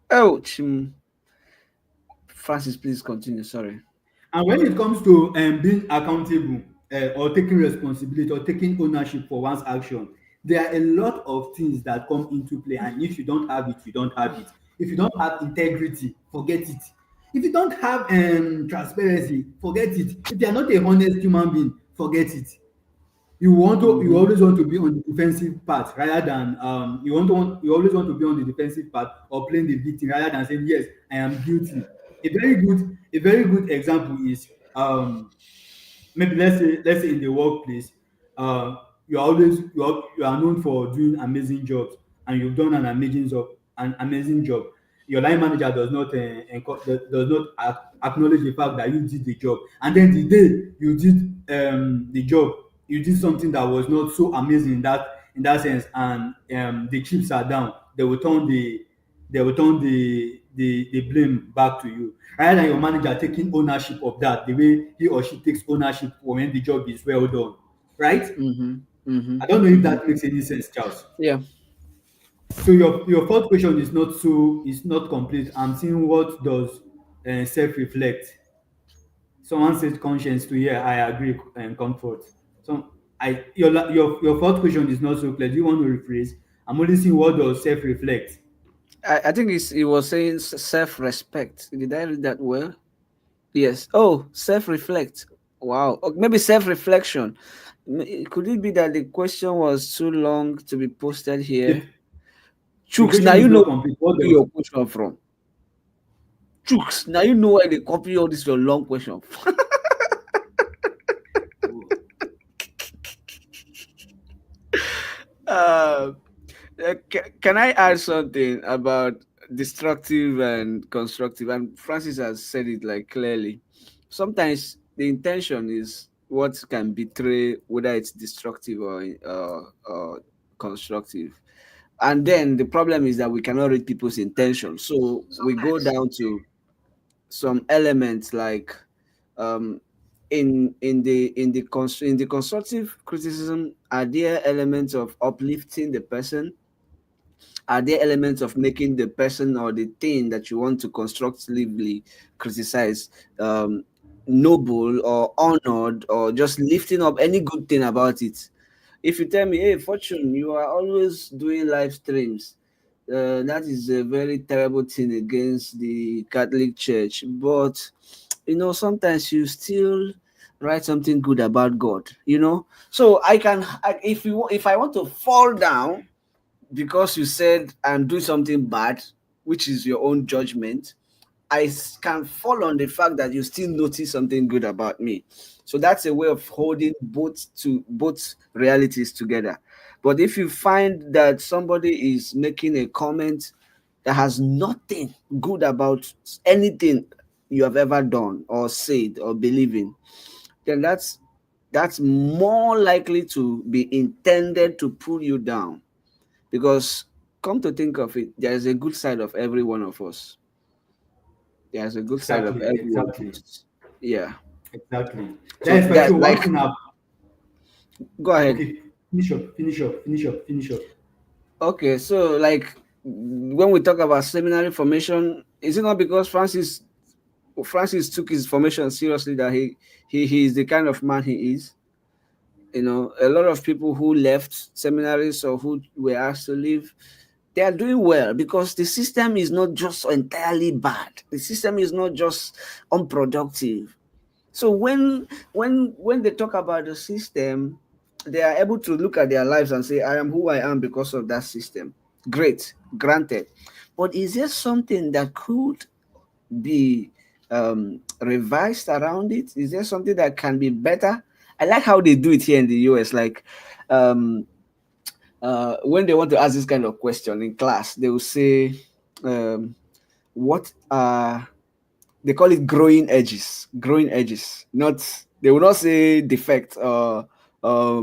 Oh, Francis, please continue. Sorry. And when it comes to being accountable or taking responsibility or taking ownership for one's action, there are a lot of things that come into play. And if you don't have it, you don't have it. If you don't have integrity, forget it. If you don't have transparency, forget it. If you are not a honest human being, forget it. You Mm-hmm. always want to be on the defensive part rather than you always want to be on the defensive part or playing the victim rather than saying yes, I am guilty. A very good example is maybe let's say in the workplace, uh, you are known for doing amazing jobs, and you've done an amazing job. Your line manager does not does not acknowledge the fact that you did the job, and then the day you did the job, you did something that was not so amazing in that sense, and the chips are down. They will turn the blame back to you rather than your manager taking ownership of that the way he or she takes ownership for when the job is well done, right? Mm-hmm. Mm-hmm. I don't know if Mm-hmm. that makes any sense, Charles. Yeah. So your fourth question is not complete. I'm seeing what does self-reflect. Someone said conscience to yeah, I agree and comfort. So your fourth question is not so clear. Do you want to rephrase? I'm only seeing what does self-reflect. I think he was saying self-respect. Did I read that well? Yes. Oh, self-reflect. Wow. Or maybe self-reflection. Could it be that the question was too long to be posted here? The, the Chooks, now question you is know not complete. What where does your question from. Chooks, now you know why they copy all this your long question. uh, can I add something about destructive and constructive? And Francis has said it like clearly. Sometimes the intention is what can betray whether it's destructive or constructive. And then the problem is that we cannot read people's intention. So we go down to some elements like um, in the constructive criticism, are there elements of uplifting the person? Are there elements of making the person or the thing that you want to constructively criticize noble or honored, or just lifting up any good thing about it? If you tell me, hey, Fortune, you are always doing live streams, that is a very terrible thing against the Catholic Church, but sometimes you still write something good about God, so if I want to fall down because you said I'm doing something bad, which is your own judgment, can fall on the fact that you still notice something good about me. So that's a way of holding both realities together. But if you find that somebody is making a comment that has nothing good about anything you have ever done or said or believe in, then that's more likely to be intended to pull you down. Because come to think of it, there is a good side of every one of us. There's a good side of every one of exactly. us. Yeah. Exactly. So That is why. that So one like thing I've go ahead. okay. Finish up. Okay, so like when we talk about seminary formation, is it not because Francis took his formation seriously that he is the kind of man he is? A lot of people who left seminaries or who were asked to leave, they are doing well because the system is not just entirely bad. The system is not just unproductive. So when they talk about the system, they are able to look at their lives and say, I am who I am because of that system. Great, granted. But is there something that could be revised around it? Is there something that can be better? I like how they do it here in the US. Like, um, when they want to ask this kind of question in class, they will say, what are they call it growing edges? Growing edges. Not they will not say defects or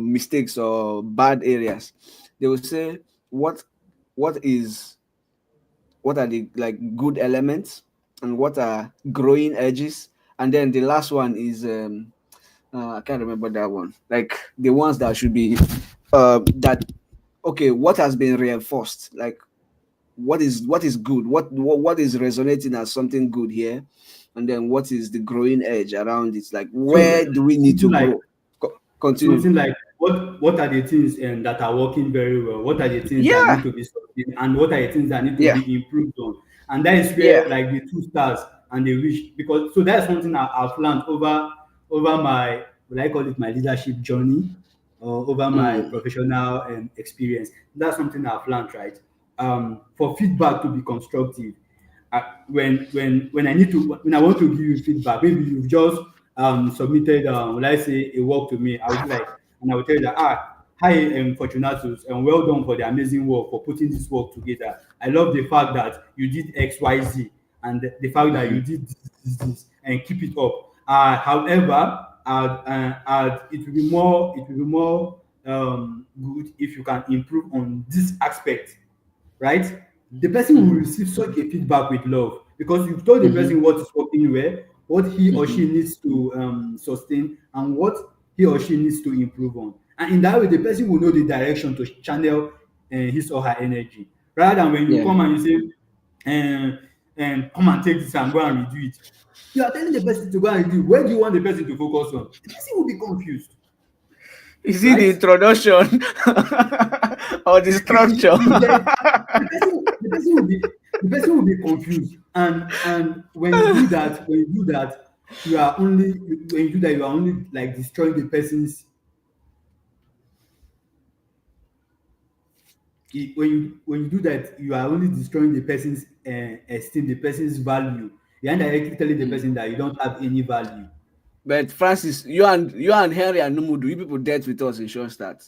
mistakes or bad areas. They will say what what is what are the like good elements and what are growing edges, and then the last one is I can't remember that one. Like the ones that should be that okay, what has been reinforced? Like what is good? What is resonating as something good here? And then what is the growing edge around it? Like So where do we need something to like grow? Continue. something like what are the things that are working very well? What are the things that need Yeah, to be sustained, and what are the things that need to yeah, be improved on? And that is yeah. where like the two stars and the wish, because so that's something I've learned over my, what I call it, my leadership journey, or over my Mm, professional experience. That's something I've learned, right? For feedback to be constructive, when I need to, when I want to give you feedback, maybe you've just submitted let's say a work to me, I would be like, and I will tell you that, hi, Fortunatus, and well done for the amazing work, for putting this work together. I love the fact that you did XYZ, and the fact that you mhm, did this, and keep it up. However, it will be more good if you can improve on this aspect, right? The person will mhm, receive such a feedback with love, because you've told the mhm, person what is working well, what he or she mhm. needs to sustain, and what he or she needs to improve on. And in that way, the person will know the direction to channel his or her energy, rather than when you Yeah. come and you say, come and take this and go and redo it. You are telling the person to go and redo it. Where do you want the person to focus on? The person will be confused, Is it the right? introduction or the structure? Yes, the person will be confused, and when you do that, you are only, when you do that, you are only like destroying the person's, when you do that, you are only destroying the person's esteem, the person's value. You're indirectly telling the Mm. person that you don't have any value. But Francis, you and Henry and Numudu, you people dealt with us in short start.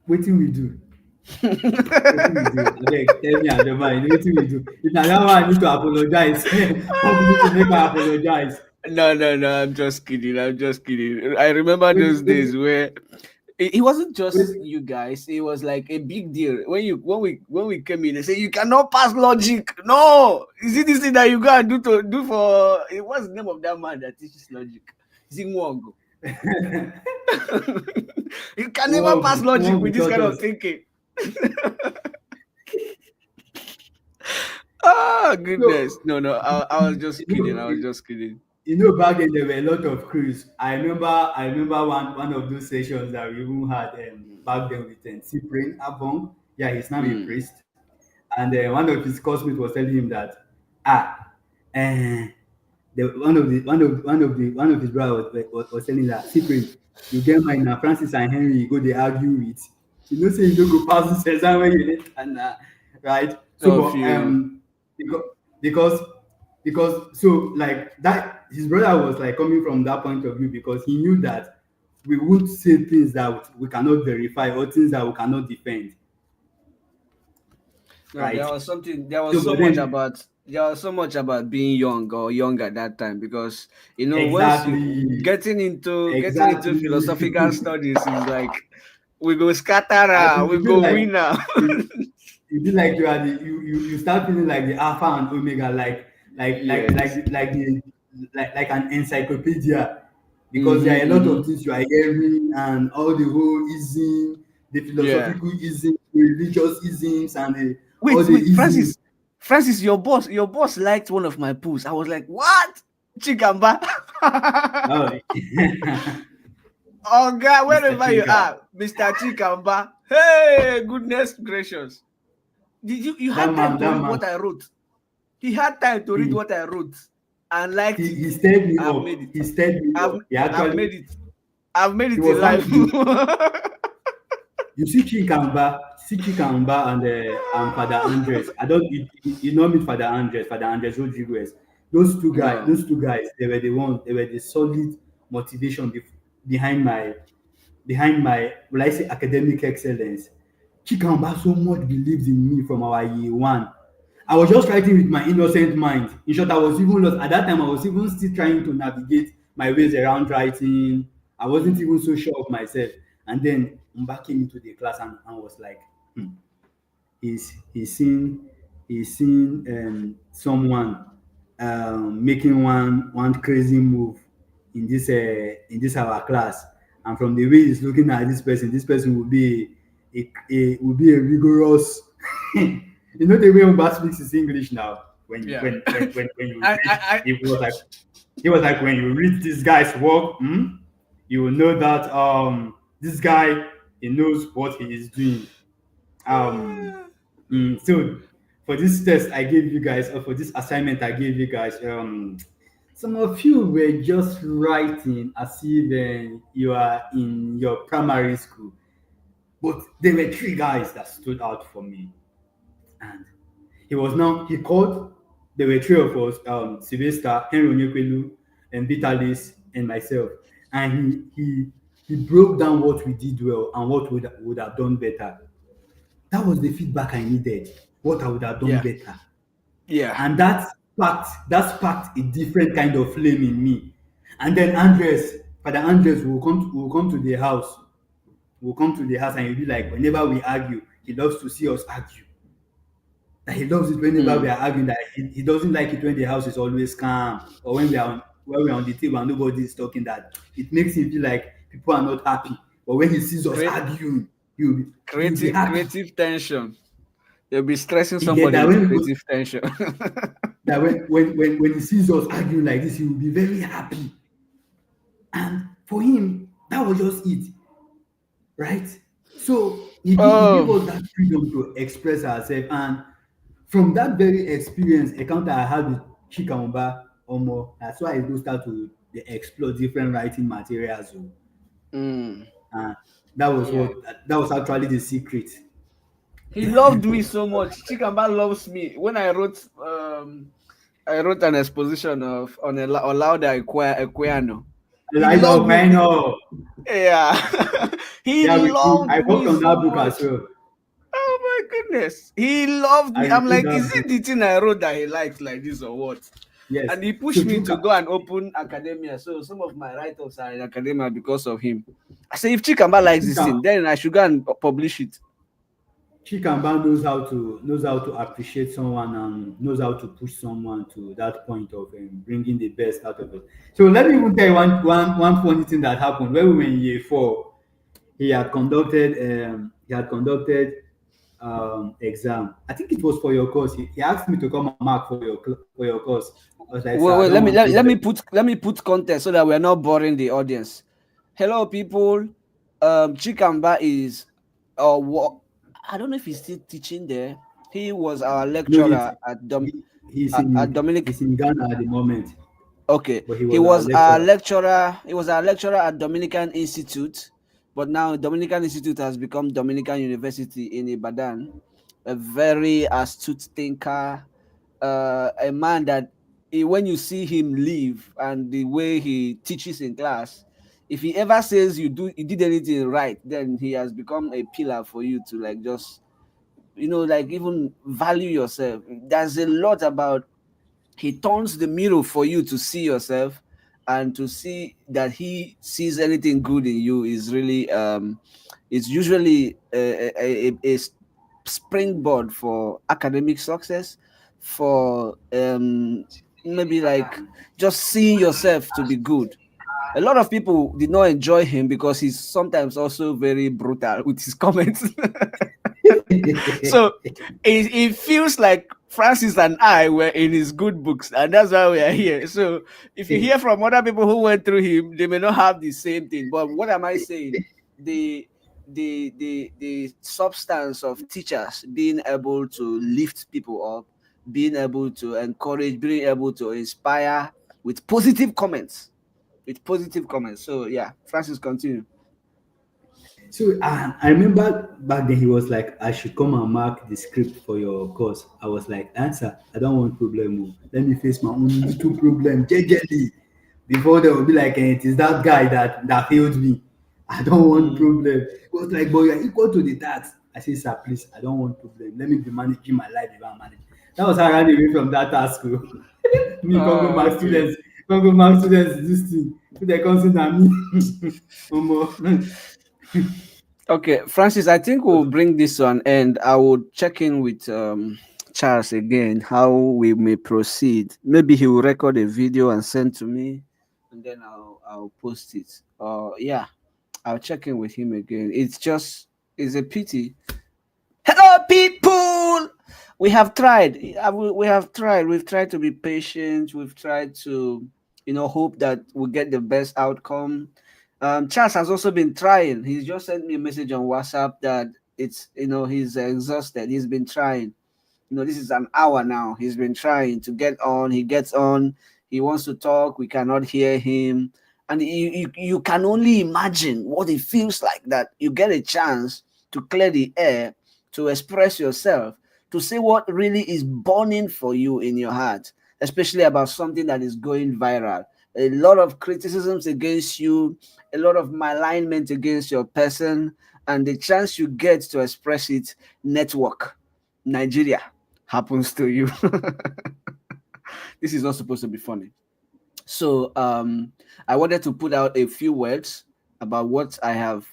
Wetin we do? Wetin we do? Abeg tell me and the mind, wetin we do? If na that one I need to apologize, company to make I apologize. No, no, no. I'm just kidding. I'm just kidding. I remember those Wetin days where it wasn't just wetin you guys. It was like a big deal when we came in. They say you cannot pass logic. No, is it this thing that you gotta do for? What's the name of that man that teaches logic? Zingwongo. You can never pass logic one with go this taught kind of us. thinking. Ah, So goodness. No, no. I was just you kidding. know, I was just kidding. back then there were a lot of crews. I remember one of those sessions that we even had back then with Cyprian Abong. Yeah, he's now a Mm, priest. And one of his classmates was telling him that, ah, uh, one of his brothers was telling that, Cyprian, you get mine now. Francis and Henry, you go they argue with. You know, say you don't go pass this exam when you need, and right. So, of but you. because because so like that, his brother was like coming from that point of view, because he knew that we won't say things that we cannot verify, or things that we cannot defend, No, right? there was something. There was So, so but much then, about. There was so much about being young or young at that time because once you exactly, getting into philosophical exactly. studies is like we go scatter, we You feel go like winner. you, you feel like you are you start feeling like the alpha and omega, Yes. like an encyclopedia, because there are a Mm-hmm, lot mm-hmm. of things you are hearing, and all the whole ism, the Yeah. philosophical isms, the religious isms, and all Wait, the wait, isms. Francis, your boss liked one of my posts. I was like, what? Chikamba. Oh, Oh God, Mr. wherever you Chinka, are, Mr. Chikamba. Hey, goodness gracious. Did you that had time man, to that read man, what I wrote? He had time to read he what I wrote and liked he it. he stirred me I've up. made it. He stirred me I've up. He I've actually, made it. I've made He it was in one life. of the. You see Chikamba and Father Andres. I don't you know meet Father Andres, Father Andres Rodriguez. No. Those two guys, they were the ones, they were the solid motivation behind my will I say academic excellence. Chikamba so much believes in me from our year one. I was just writing with my innocent mind. In short, I was even lost. At that time, I was even still trying to navigate my ways around writing. I wasn't even so sure of myself. And then Mba came into the class and was like, hmm, he's seen someone making one crazy move in this our class, and from the way he's looking at this person will be will be a rigorous. You know the way Mba speaks his English now. Yeah. When you I, read, I, he was like when you read this guy's work, you will know that this guy he knows what he is doing. Um, I so for this test I gave you guys, or for this assignment I gave you guys, some of you were just writing as if you are in your primary school, but there were three guys that stood out for me, and he called. There were three of us: Sylvester, Henry Onyekwelu, and Vitalis, and myself. And he broke down what we did well and what would have done better. That was the feedback I needed. What I would have done yeah. better, Yeah. and that sparked a different kind of flame in me. And then Father Andres will come to the house. Will come to the house and he'll be like, whenever we argue, he loves to see us argue. That he loves it whenever we Mm. are arguing. That he doesn't like it when the house is always calm, or when we are on the table and nobody is talking. That it makes him feel like people are not happy. But when he sees us Create arguing, he'll be happy. creative tension. You'll be stressing He get somebody that with when we go, creative tension. that when he sees us arguing like this, he will be very happy. And for him, that was just it, right? So he gave Oh, us that freedom to express ourselves. And from that very experience, encounter I had with Chikamamba Omo, that's why I go start to dey explore different writing materials. Oh. mm. And Yeah. that was actually the secret. He loved me so much. Chikamba loves me. When I wrote an exposition of on a Olauda Equiano. He loved me. I know. Yeah. He Yeah, loved I worked me on so that book much. as well. Oh my goodness. He loved I me. I'm reviewed like, that is book. it the thing I wrote that he likes like this or what? Yes. And he So pushed me to go and open academia. So some of my write-ups are in academia because of him. I say if Chikamba likes this Chika, thing, then I should go and publish it. Chikamba knows how to appreciate someone and knows how to push someone to that point of bringing the best out of it. So let me even tell you one funny thing that happened when we were in year four. He had conducted exam. I think it was for your course. He asked me to come and mark for your course. I was like, sir, I Wait, don't want let problem. me put context so that we're not boring the audience. Hello, people. Chikamba is what I don't know if he's still teaching there. He was our No, lecturer at Dominic. he's in Ghana at the moment, Okay, but he he was our was our lecturer. lecturer. He was our lecturer at Dominican Institute, but now Dominican Institute has become Dominican University in Ibadan. A very astute thinker, a man that when you see him live and the way he teaches in class, if he ever says you did anything right, then he has become a pillar for you to like just like even value yourself. There's a lot about he turns the mirror for you to see yourself and to see that he sees anything good in you is really it's usually a springboard for academic success, for maybe like just seeing yourself to be good. A lot of people did not enjoy him because he's sometimes also very brutal with his comments. So it feels like Francis and I were in his good books, and that's why we are here. So if you hear from other people who went through him, they may not have the same thing. But what am I saying? The the substance of teachers being able to lift people up, being able to encourage, being able to inspire with positive comments. with positive comments. So yeah, Francis, continue. So I remember back then he was like, I should come and mark the script for your course. I was like, answer, I don't want problem. Oh. Let me face my own little problem jejely. Before they will be like, it is that guy that failed me. I don't want Mm. problem. He was like, but you're equal to the tax. I said, sir, please, I don't want problem. Let me be managing my life if I manage. That was how I ran away from that task. Oh. Me, Congo Oh, Mark okay. students, Congo Mark students, this thing. They come sit at me. Omo. Okay, Francis, I think we'll bring this to an end. I will check in with Charles again how we may proceed. Maybe he will record a video and send to me, and then I'll post it. Yeah, I'll check in with him again. It's a pity. Hello, people. We have tried. We have tried. We've tried to be patient. We've tried to, hope that we get the best outcome. Charles has also been trying. He's just sent me a message on WhatsApp that he's exhausted. He's been trying. This is an hour now. He's been trying to get on. He gets on. He wants to talk. We cannot hear him. And you can only imagine what it feels like that you get a chance to clear the air, to express yourself, to say what really is burning for you in your heart, especially about something that is going viral. A lot of criticisms against you, a lot of malignment against your person, and the chance you get to express it, network, Nigeria, happens to you. This is not supposed to be funny. So I wanted to put out a few words about what I have,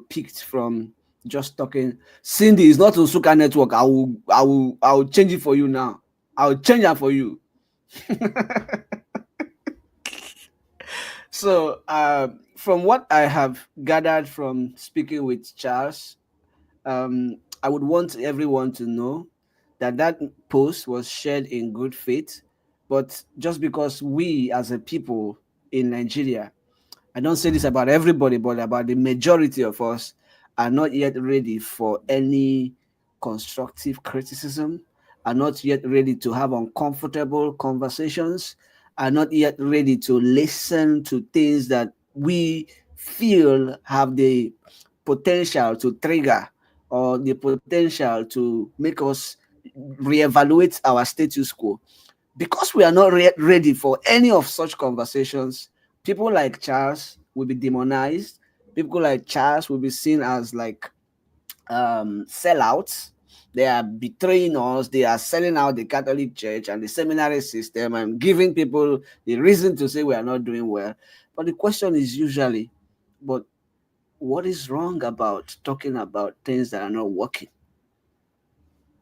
picked from just talking. Cindy is not Usuka network. I will change it for you now. I'll change it for you. So from what I have gathered from speaking with Charles, I would want everyone to know that that post was shared in good faith, but just because we as a people in Nigeria, I don't say this about everybody, but about the majority of us, are not yet ready for any constructive criticism, are not yet ready to have uncomfortable conversations, are not yet ready to listen to things that we feel have the potential to trigger or the potential to make us reevaluate our status quo. Because we are not ready for any of such conversations, people like Charles will be demonized. People like Charles will be seen as like sellouts. They are betraying us. They are selling out the Catholic Church and the seminary system and giving people the reason to say we are not doing well. But the question is usually, but what is wrong about talking about things that are not working?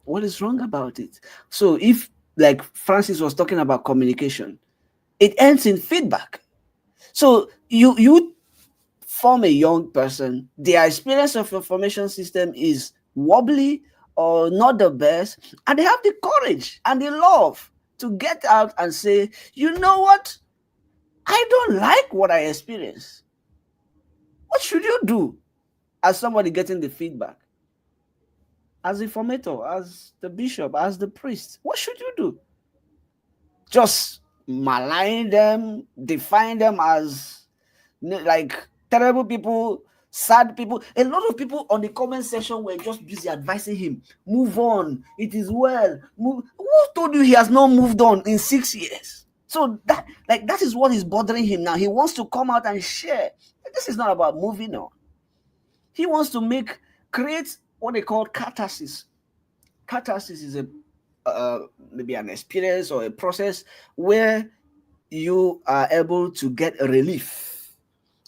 What is wrong about it? So if, like Francis was talking about communication, it ends in feedback. So you form a young person, their experience of information system is wobbly or not the best, and they have the courage and the love to get out and say, you know what? I don't like what I experience. What should you do as somebody getting the feedback? As a formator, as the bishop, as the priest, what should you do? Just malign them, define them as like terrible people, sad people. A lot of people on the comment section were just busy advising him, move on, it is well. Move. Who told you he has not moved on in 6 years? So that is what is bothering him now. He wants to come out and share. This is not about moving on. He wants to create what they call catharsis. Catharsis is maybe an experience or a process where you are able to get a relief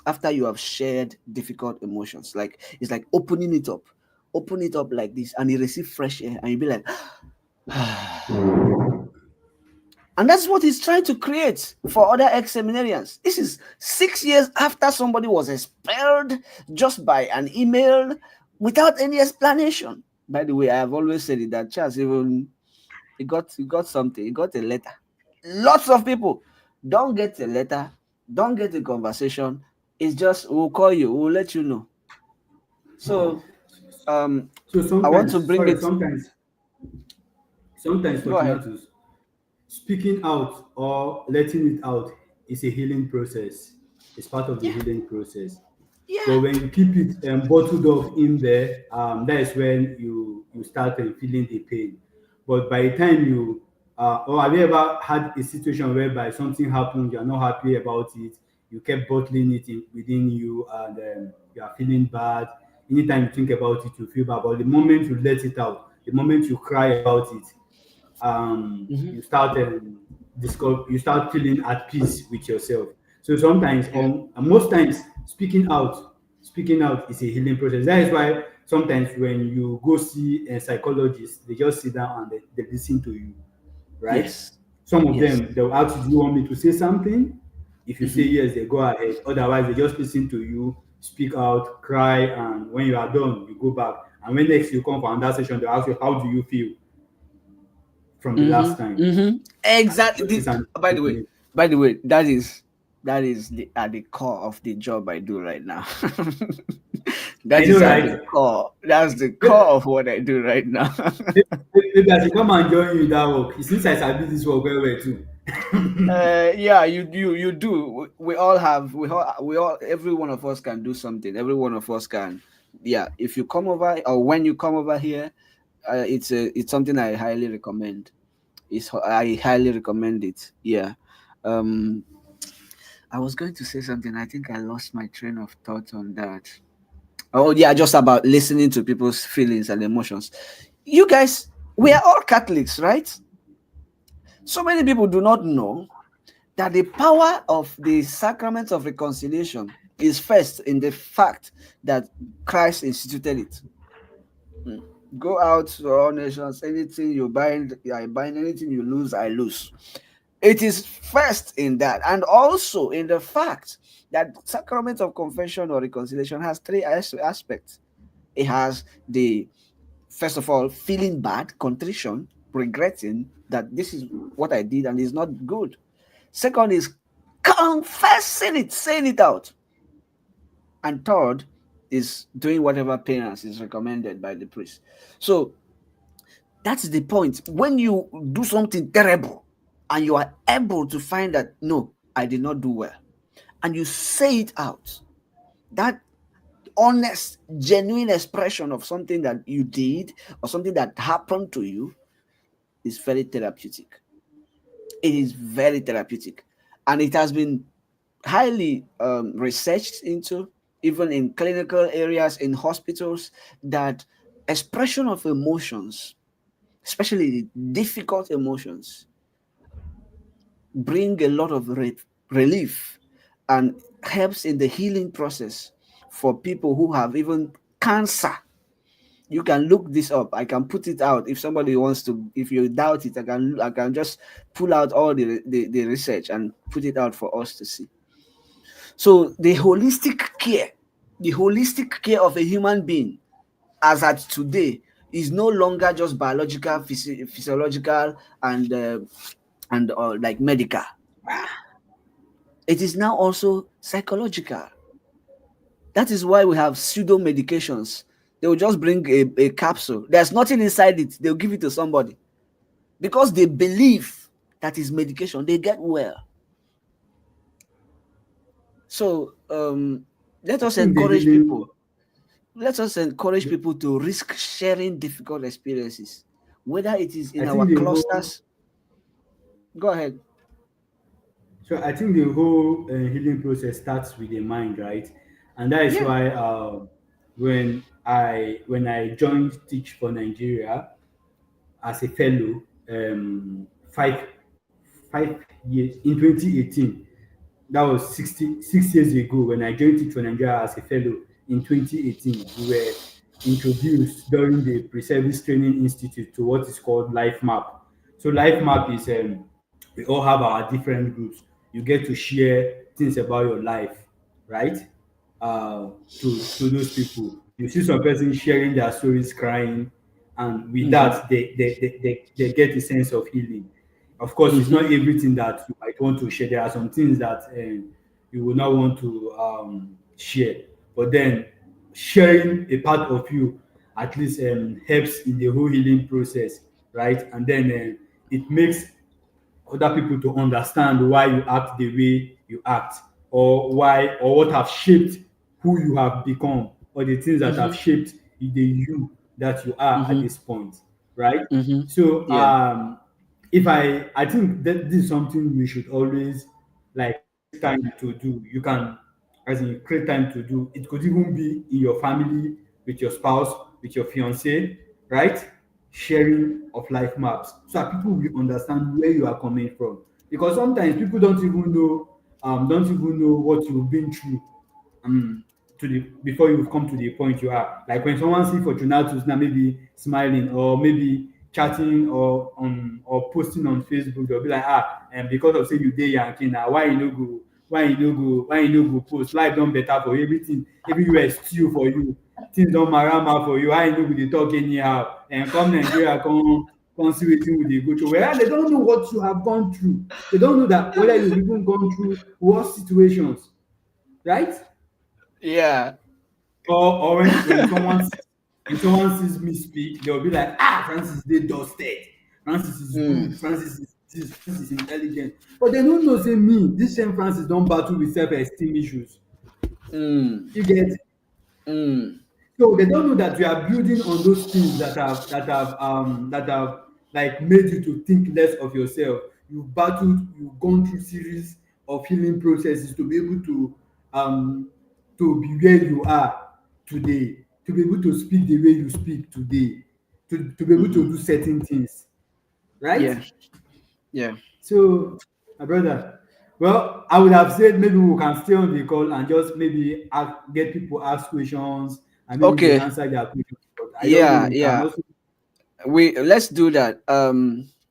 after you have shared difficult emotions. Like it's like open it up like this, and you receive fresh air, and you'll be like, and that's what he's trying to create for other ex-seminarians. This is 6 years after somebody was expelled just by an email without any explanation. By the way, I have always said it that Charles even he got something, he got a letter. Lots of people don't get a letter, don't get a conversation. It's just we'll call you, we'll let you know. So So I want to sometimes, bring sorry, it. sometimes, Go ahead. Fortunatus, speaking out or letting it out is a healing process. It's part of the Yeah, healing process. yeah. But when you keep it bottled up in there, that is when you start feeling the pain. But by the time you, or have you ever had a situation whereby something happened, you are not happy about it, you kept bottling it within you, and you are feeling bad. Anytime you think about it, you feel bad. But the moment you let it out, the moment you cry about it, Hmm. you start you start feeling at peace with yourself. So sometimes, Yeah. most times, speaking out is a healing process. That is why sometimes when you go see a psychologist, they just sit down and they listen to you, right? Yes, Some of yes. them, they'll ask you, do you want me to say something? If you say Hmm. yes, they go ahead. Otherwise, they just listen to you, speak out, cry, and when you are done, you go back. And when next you come for another session, they'll ask you, how do you feel from the Hmm. last time? Hmm. Exactly. So this and By the way, that is at the core of the job I do right now. I That know, is at the right? core. That's the core Maybe of what I do right now. maybe I should come and join you in that work. Since I sabi this work very well too. Yeah, you do. We all have. We all. Every one of us can do something. Every one of us can. Yeah. If you come over, or when you come over here, it's something I highly recommend. I highly recommend it. Yeah. Um. I was going to say something. I think I lost my train of thought on that. Oh yeah, just about listening to people's feelings and emotions. You guys, we are all Catholics, right? So many people do not know that the power of the sacrament of reconciliation is first in the fact that Christ instituted it. Mm. Go out to all nations, anything you bind, I bind, anything you lose, I lose. It is first in that, and also in the fact that sacrament of confession or reconciliation has three aspects. It has the first of all feeling bad, contrition, regretting that this is what I did and it's not good. Second is confessing it, saying it out. And third is doing whatever penance is recommended by the priest. So that's the point. When you do something terrible and you are able to find that, no, I did not do well, and you say it out, that honest, genuine expression of something that you did or something that happened to you is very therapeutic. It is very therapeutic. And it has been highly researched into, even in clinical areas, in hospitals, that expression of emotions, especially difficult emotions, bring a lot of relief and helps in the healing process for people who have even cancer. You can look this up. I can put it out if somebody wants to. If you doubt it, I can just pull out all the research and put it out for us to see. So the holistic care of a human being as at today is no longer just biological, physiological, and like medical. It is now also psychological. That is why we have pseudo medications. They will just bring a capsule. There's nothing inside it. They'll give it to somebody because they believe that is medication. They get well. So let I us think the encourage healing. people. Let us encourage people to risk sharing difficult experiences, whether it is I in our think the whole. clusters. Go ahead. So I think the whole healing process starts with the mind, right? And that is Yeah. why when I joined Teach for Nigeria as a fellow, 5 years in 2018. That was 6 years ago when I joined Teach for Nigeria as a fellow in 2018. We were introduced during the Pre-Service Training Institute to what is called Life Map. So Life Map is we all have our different groups. You get to share things about your life, right? To those people. You see some person sharing their stories, crying, and with Mm-hmm. that they get a sense of healing. Of course, it's not Mm-hmm. everything that you might want to share. There are some things that you will not want to share. But then sharing a part of you at least helps in the whole healing process, right? And then it makes other people to understand why you act the way you act. or why or what have shaped who you have become, or the things that have Mm-hmm. shaped the you that you are at Mm-hmm. this point, right? Mm-hmm. So Yeah. if I think that this is something we should always like create time to do. You can, as in, create time to do. It could even be in your family, with your spouse, with your fiance, right? Sharing of life maps so that people will understand where you are coming from. Because sometimes people don't even know what you've been through to the before you come to the point you are. Like when someone see Fortunatus now maybe smiling or maybe chatting or posting on Facebook, they'll be like, and because of say you dey Yankee now, why you no go post? Life don better for you, everywhere stew for you, things don marama for you, why you no go dey talk anyhow? And come Nigeria, come see wetin we dey go through. Whereas they don't know what you have gone through. They don't know that whether you've even gone through worse situations, right? Yeah. Or when someone sees me speak, they'll be like, Francis they dusted. Francis is Mm. good. Francis is this. Francis is intelligent. But they don't know say me. This same Francis don't battle with self-esteem issues. Mm. You get? Mm. So they don't know that you are building on those things that have like made you to think less of yourself. You've gone through series of healing processes to be able um to be where you are today, to be able to speak the way you speak today, to be able to Mm-hmm. do certain things, right? Yeah. Yeah. So, my brother, well, I would have said maybe we can stay on the call and just maybe get people ask questions and maybe we Okay. answer their questions. But I don't know. Yeah. We can Yeah. also. We let's do that.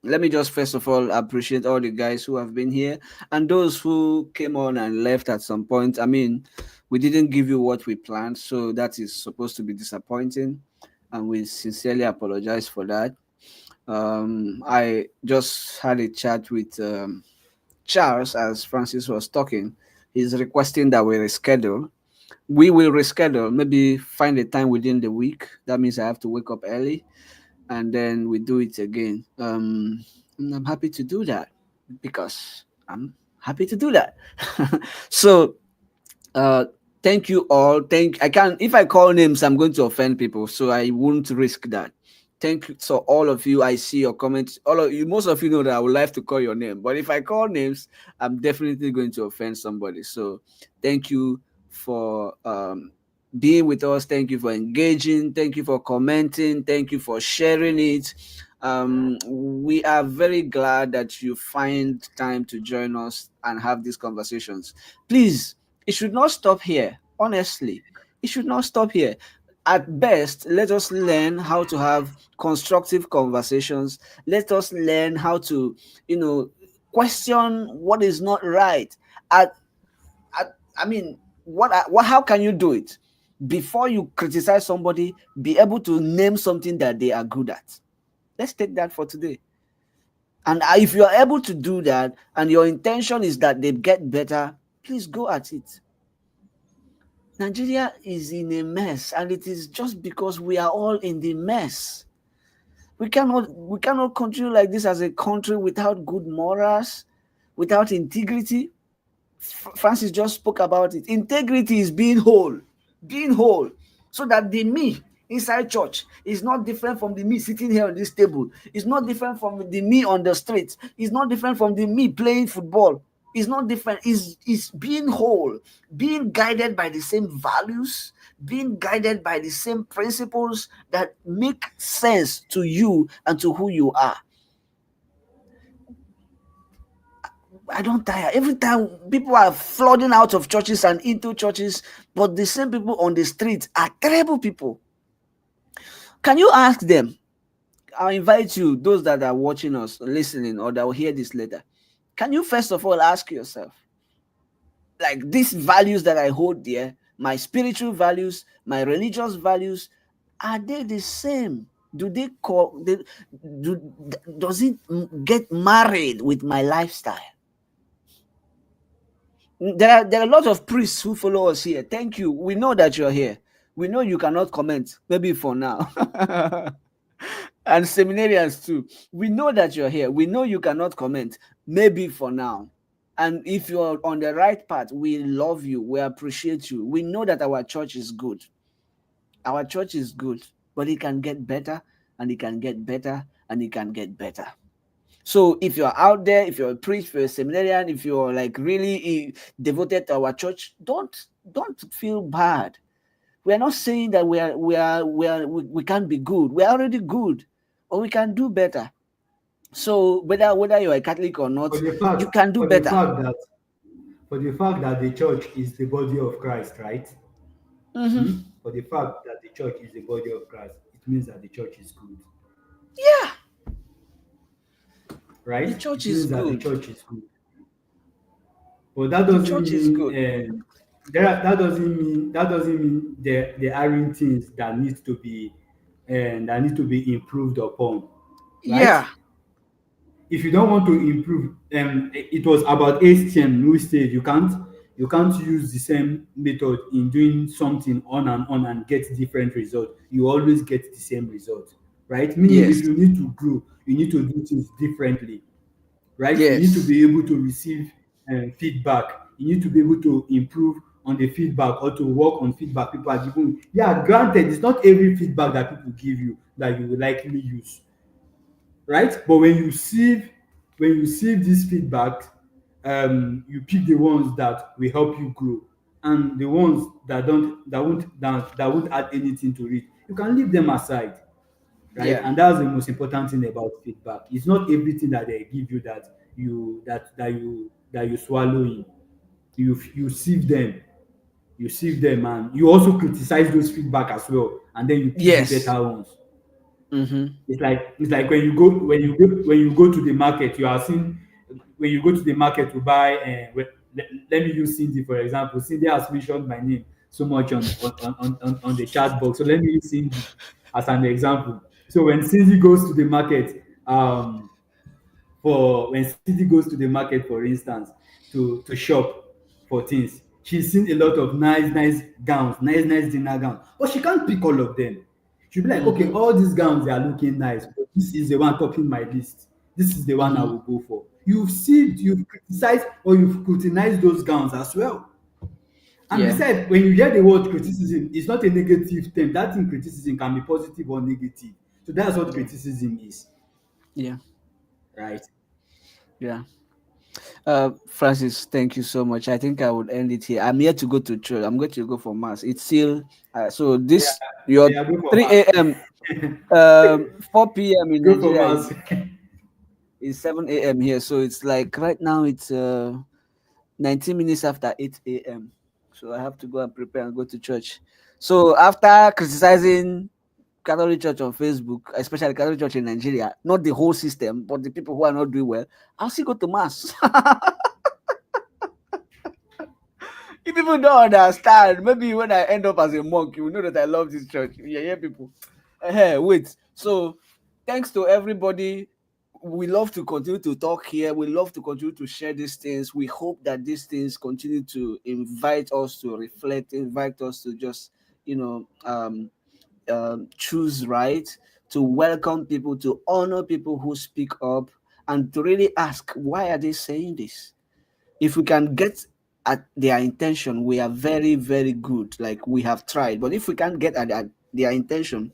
Let me just first of all appreciate all the guys who have been here and those who came on and left at some point. I mean, we didn't give you what we planned, so that is supposed to be disappointing, and we sincerely apologize for that. I just had a chat with Charles as Francis was talking. He's requesting that we reschedule. We will reschedule, maybe find a time within the week. That means I have to wake up early and then we do it again. And I'm happy to do that because I'm happy to do that. So uh thank you all. Thank I can If I call names, I'm going to offend people, so I won't risk that. Thank you. So all of you, I see your comments. All of you, most of you know that I would like to call your name, but if I call names, I'm definitely going to offend somebody. So thank you for being with us. Thank you for engaging. Thank you for commenting. Thank you for sharing it. We are very glad that you find time to join us and have these conversations. Please, it should not stop here. Honestly, it should not stop here. At best, let us learn how to have constructive conversations. Let us learn how to, question what is not right. At, I mean, how can you do it? Before you criticize somebody, be able to name something that they are good at. Let's take that for today. And if you are able to do that and your intention is that they get better, please go at it. Nigeria is in a mess, and it is just because we are all in the mess. We cannot continue like this as a country without good morals, without integrity. Francis just spoke about it. Integrity is being whole, so that the me inside church is not different from the me sitting here on this table. It's not different from the me on the street. It's not different from the me playing football. It's not different. It's being whole, being guided by the same values, being guided by the same principles that make sense to you and to who you are. I don't tire. Every time people are flooding out of churches and into churches, but the same people on the street are terrible people. Can you ask them? I'll invite you, those that are watching us, listening, or that will hear this later. Can you first of all ask yourself, like these values that I hold dear, my spiritual values, my religious values, are they the same? Does it get married with my lifestyle? There are a lot of priests who follow us here. Thank you. We know that you're here. We know you cannot comment, maybe for now. And seminarians too. We know that you're here. We know you cannot comment, maybe for now. And if you're on the right path, we love you, we appreciate you. We know that our church is good. Our church is good, but it can get better, and it can get better, and it can get better. So if you're out there, if you're a priest, if you're a seminarian, if you're like really devoted to our church, don't feel bad. We are not saying that we can't be good. We are already good, but we can do better. So whether you're a Catholic or not, For the fact, you can do for the better. fact that, for the fact that the church is the body of Christ, right? Hmm. Hmm? For the fact that the church is the body of Christ, it means that the church is good, Yeah, right? the church It is means that the good. church is good. But that The doesn't church is mean good. that doesn't mean there aren't things that need to be that need to be improved upon, right? Yeah. If you don't want to improve, it was about HTM who said you can't use the same method in doing something on and get different results. You always get the same result, right? Meaning if Yes. you need to grow, you need to do things differently, right? You need to Yes. be able to receive feedback. You need to be able to improve on the feedback or to work on feedback people are giving you. Yeah, granted, it's not every feedback that people give you that you will likely use, right? But when you receive this feedback, you pick the ones that will help you grow, and the ones that don't that won't add anything to it, you can leave them aside, right? Yeah. And that's the most important thing about feedback. It's not everything that they give you that you swallow in. You sieve them, and you also criticize those feedback as well, and then you pick the Yes. better ones. Mm-hmm. It's like when you go to the market, you are seeing when you go to the market to buy. Let me use Cindy for example. Cindy has mentioned my name so much on the chat box. So let me use Cindy as an example. So when Cindy goes to the market, for when Cindy goes to the market, for instance, to shop for things, she's seen a lot of nice gowns, nice dinner gowns, but she can't pick all of them. She'll be like, okay, Mm-hmm. all these gowns they are looking nice, but this is the one topping my list. This is the one I Mm-hmm. will go for. You've criticized or you've scrutinized those gowns as well. And Yeah. besides, when you hear the word criticism, it's not a negative term. That thing criticism can be positive or negative. So that's what Yeah. criticism is, Yeah. right? Yeah. Francis, thank you so much. I think I would end it here. I'm here to go to church. I'm going to go for mass. It's still so Yeah, this your yeah, go for 3 mass. a.m. 4 p.m. in Go for Nigeria mass. is 7 a.m. here. So it's like right now it's 19 minutes after 8 a.m. So I have to go and prepare and go to church. So after criticizing Catholic Church on Facebook, especially Catholic Church in Nigeria, not the whole system, but the people who are not doing well, I'll still go to mass. If people don't understand, maybe when I end up as a monk, you will know that I love this church. You hear people. Wait. So, thanks to everybody. We love to continue to talk here. We love to continue to share these things. We hope that these things continue to invite us to reflect, invite us to just, you know, choose right, to welcome people, to honor people who speak up, and to really ask, why are they saying this? If we can get at their intention, we are very, very good. Like we have tried. But if we can't get at their intention,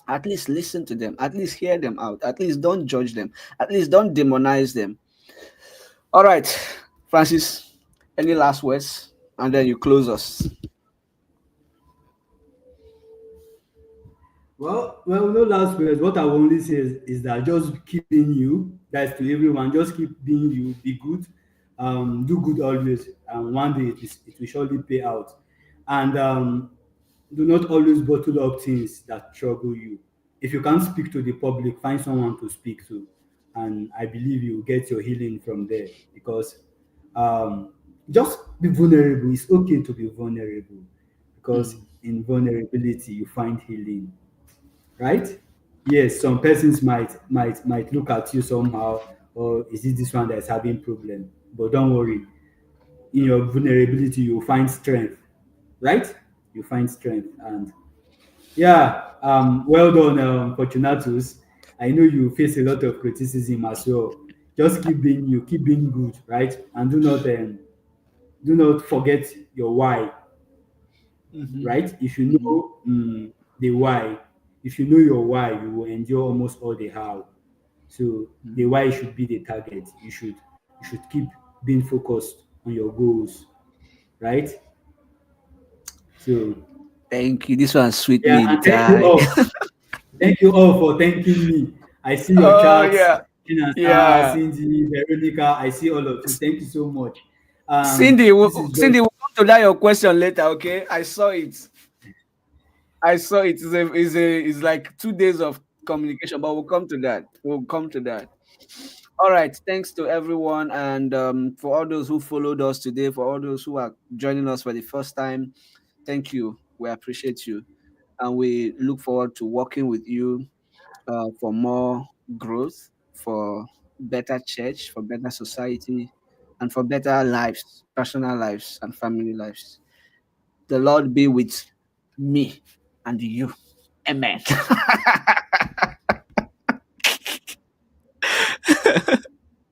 at least listen to them, at least hear them out, at least don't judge them, at least don't demonize them. All right, Francis, any last words? And then you close us. Well, no last words. What I will only say is that just keep being you. That's to everyone. Just keep being you. Be good. Do good always. And one day it will surely pay out. And do not always bottle up things that trouble you. If you can't speak to the public, find someone to speak to. And I believe you will get your healing from there. Because just be vulnerable. It's okay to be vulnerable. Because Mm. in vulnerability, you find healing, right? Yes, some persons might look at you somehow, or is it this one that's having problem? But don't worry, in your vulnerability, you'll find strength, right? You find strength, and yeah, well done, Fortunatus. I know you face a lot of criticism as well. Just keep being you, keep being good, right? And do not forget your why, Mhm. right? If you Mhm. know the why, if you know your why, you will endure almost all the how. So the Mhm. why should be the target. You should keep being focused on your goals, right? So Thank you. This one sweet yeah, me and die. thank you all for thanking me. I see your Oh chats, yeah, Chinasa, yeah. Cindy, Veronica. I see all of you. Thank you so much. This is just Cindy, we'll come to that your question later. Okay, I saw it. I saw it. It's like 2 days of communication, but we'll come to that. We'll come to that. All right. Thanks to everyone, and for all those who followed us today, for all those who are joining us for the first time, thank you. We appreciate you, and we look forward to working with you for more growth, for better church, for better society, and for better lives, personal lives, and family lives. The Lord be with me and you. Amen.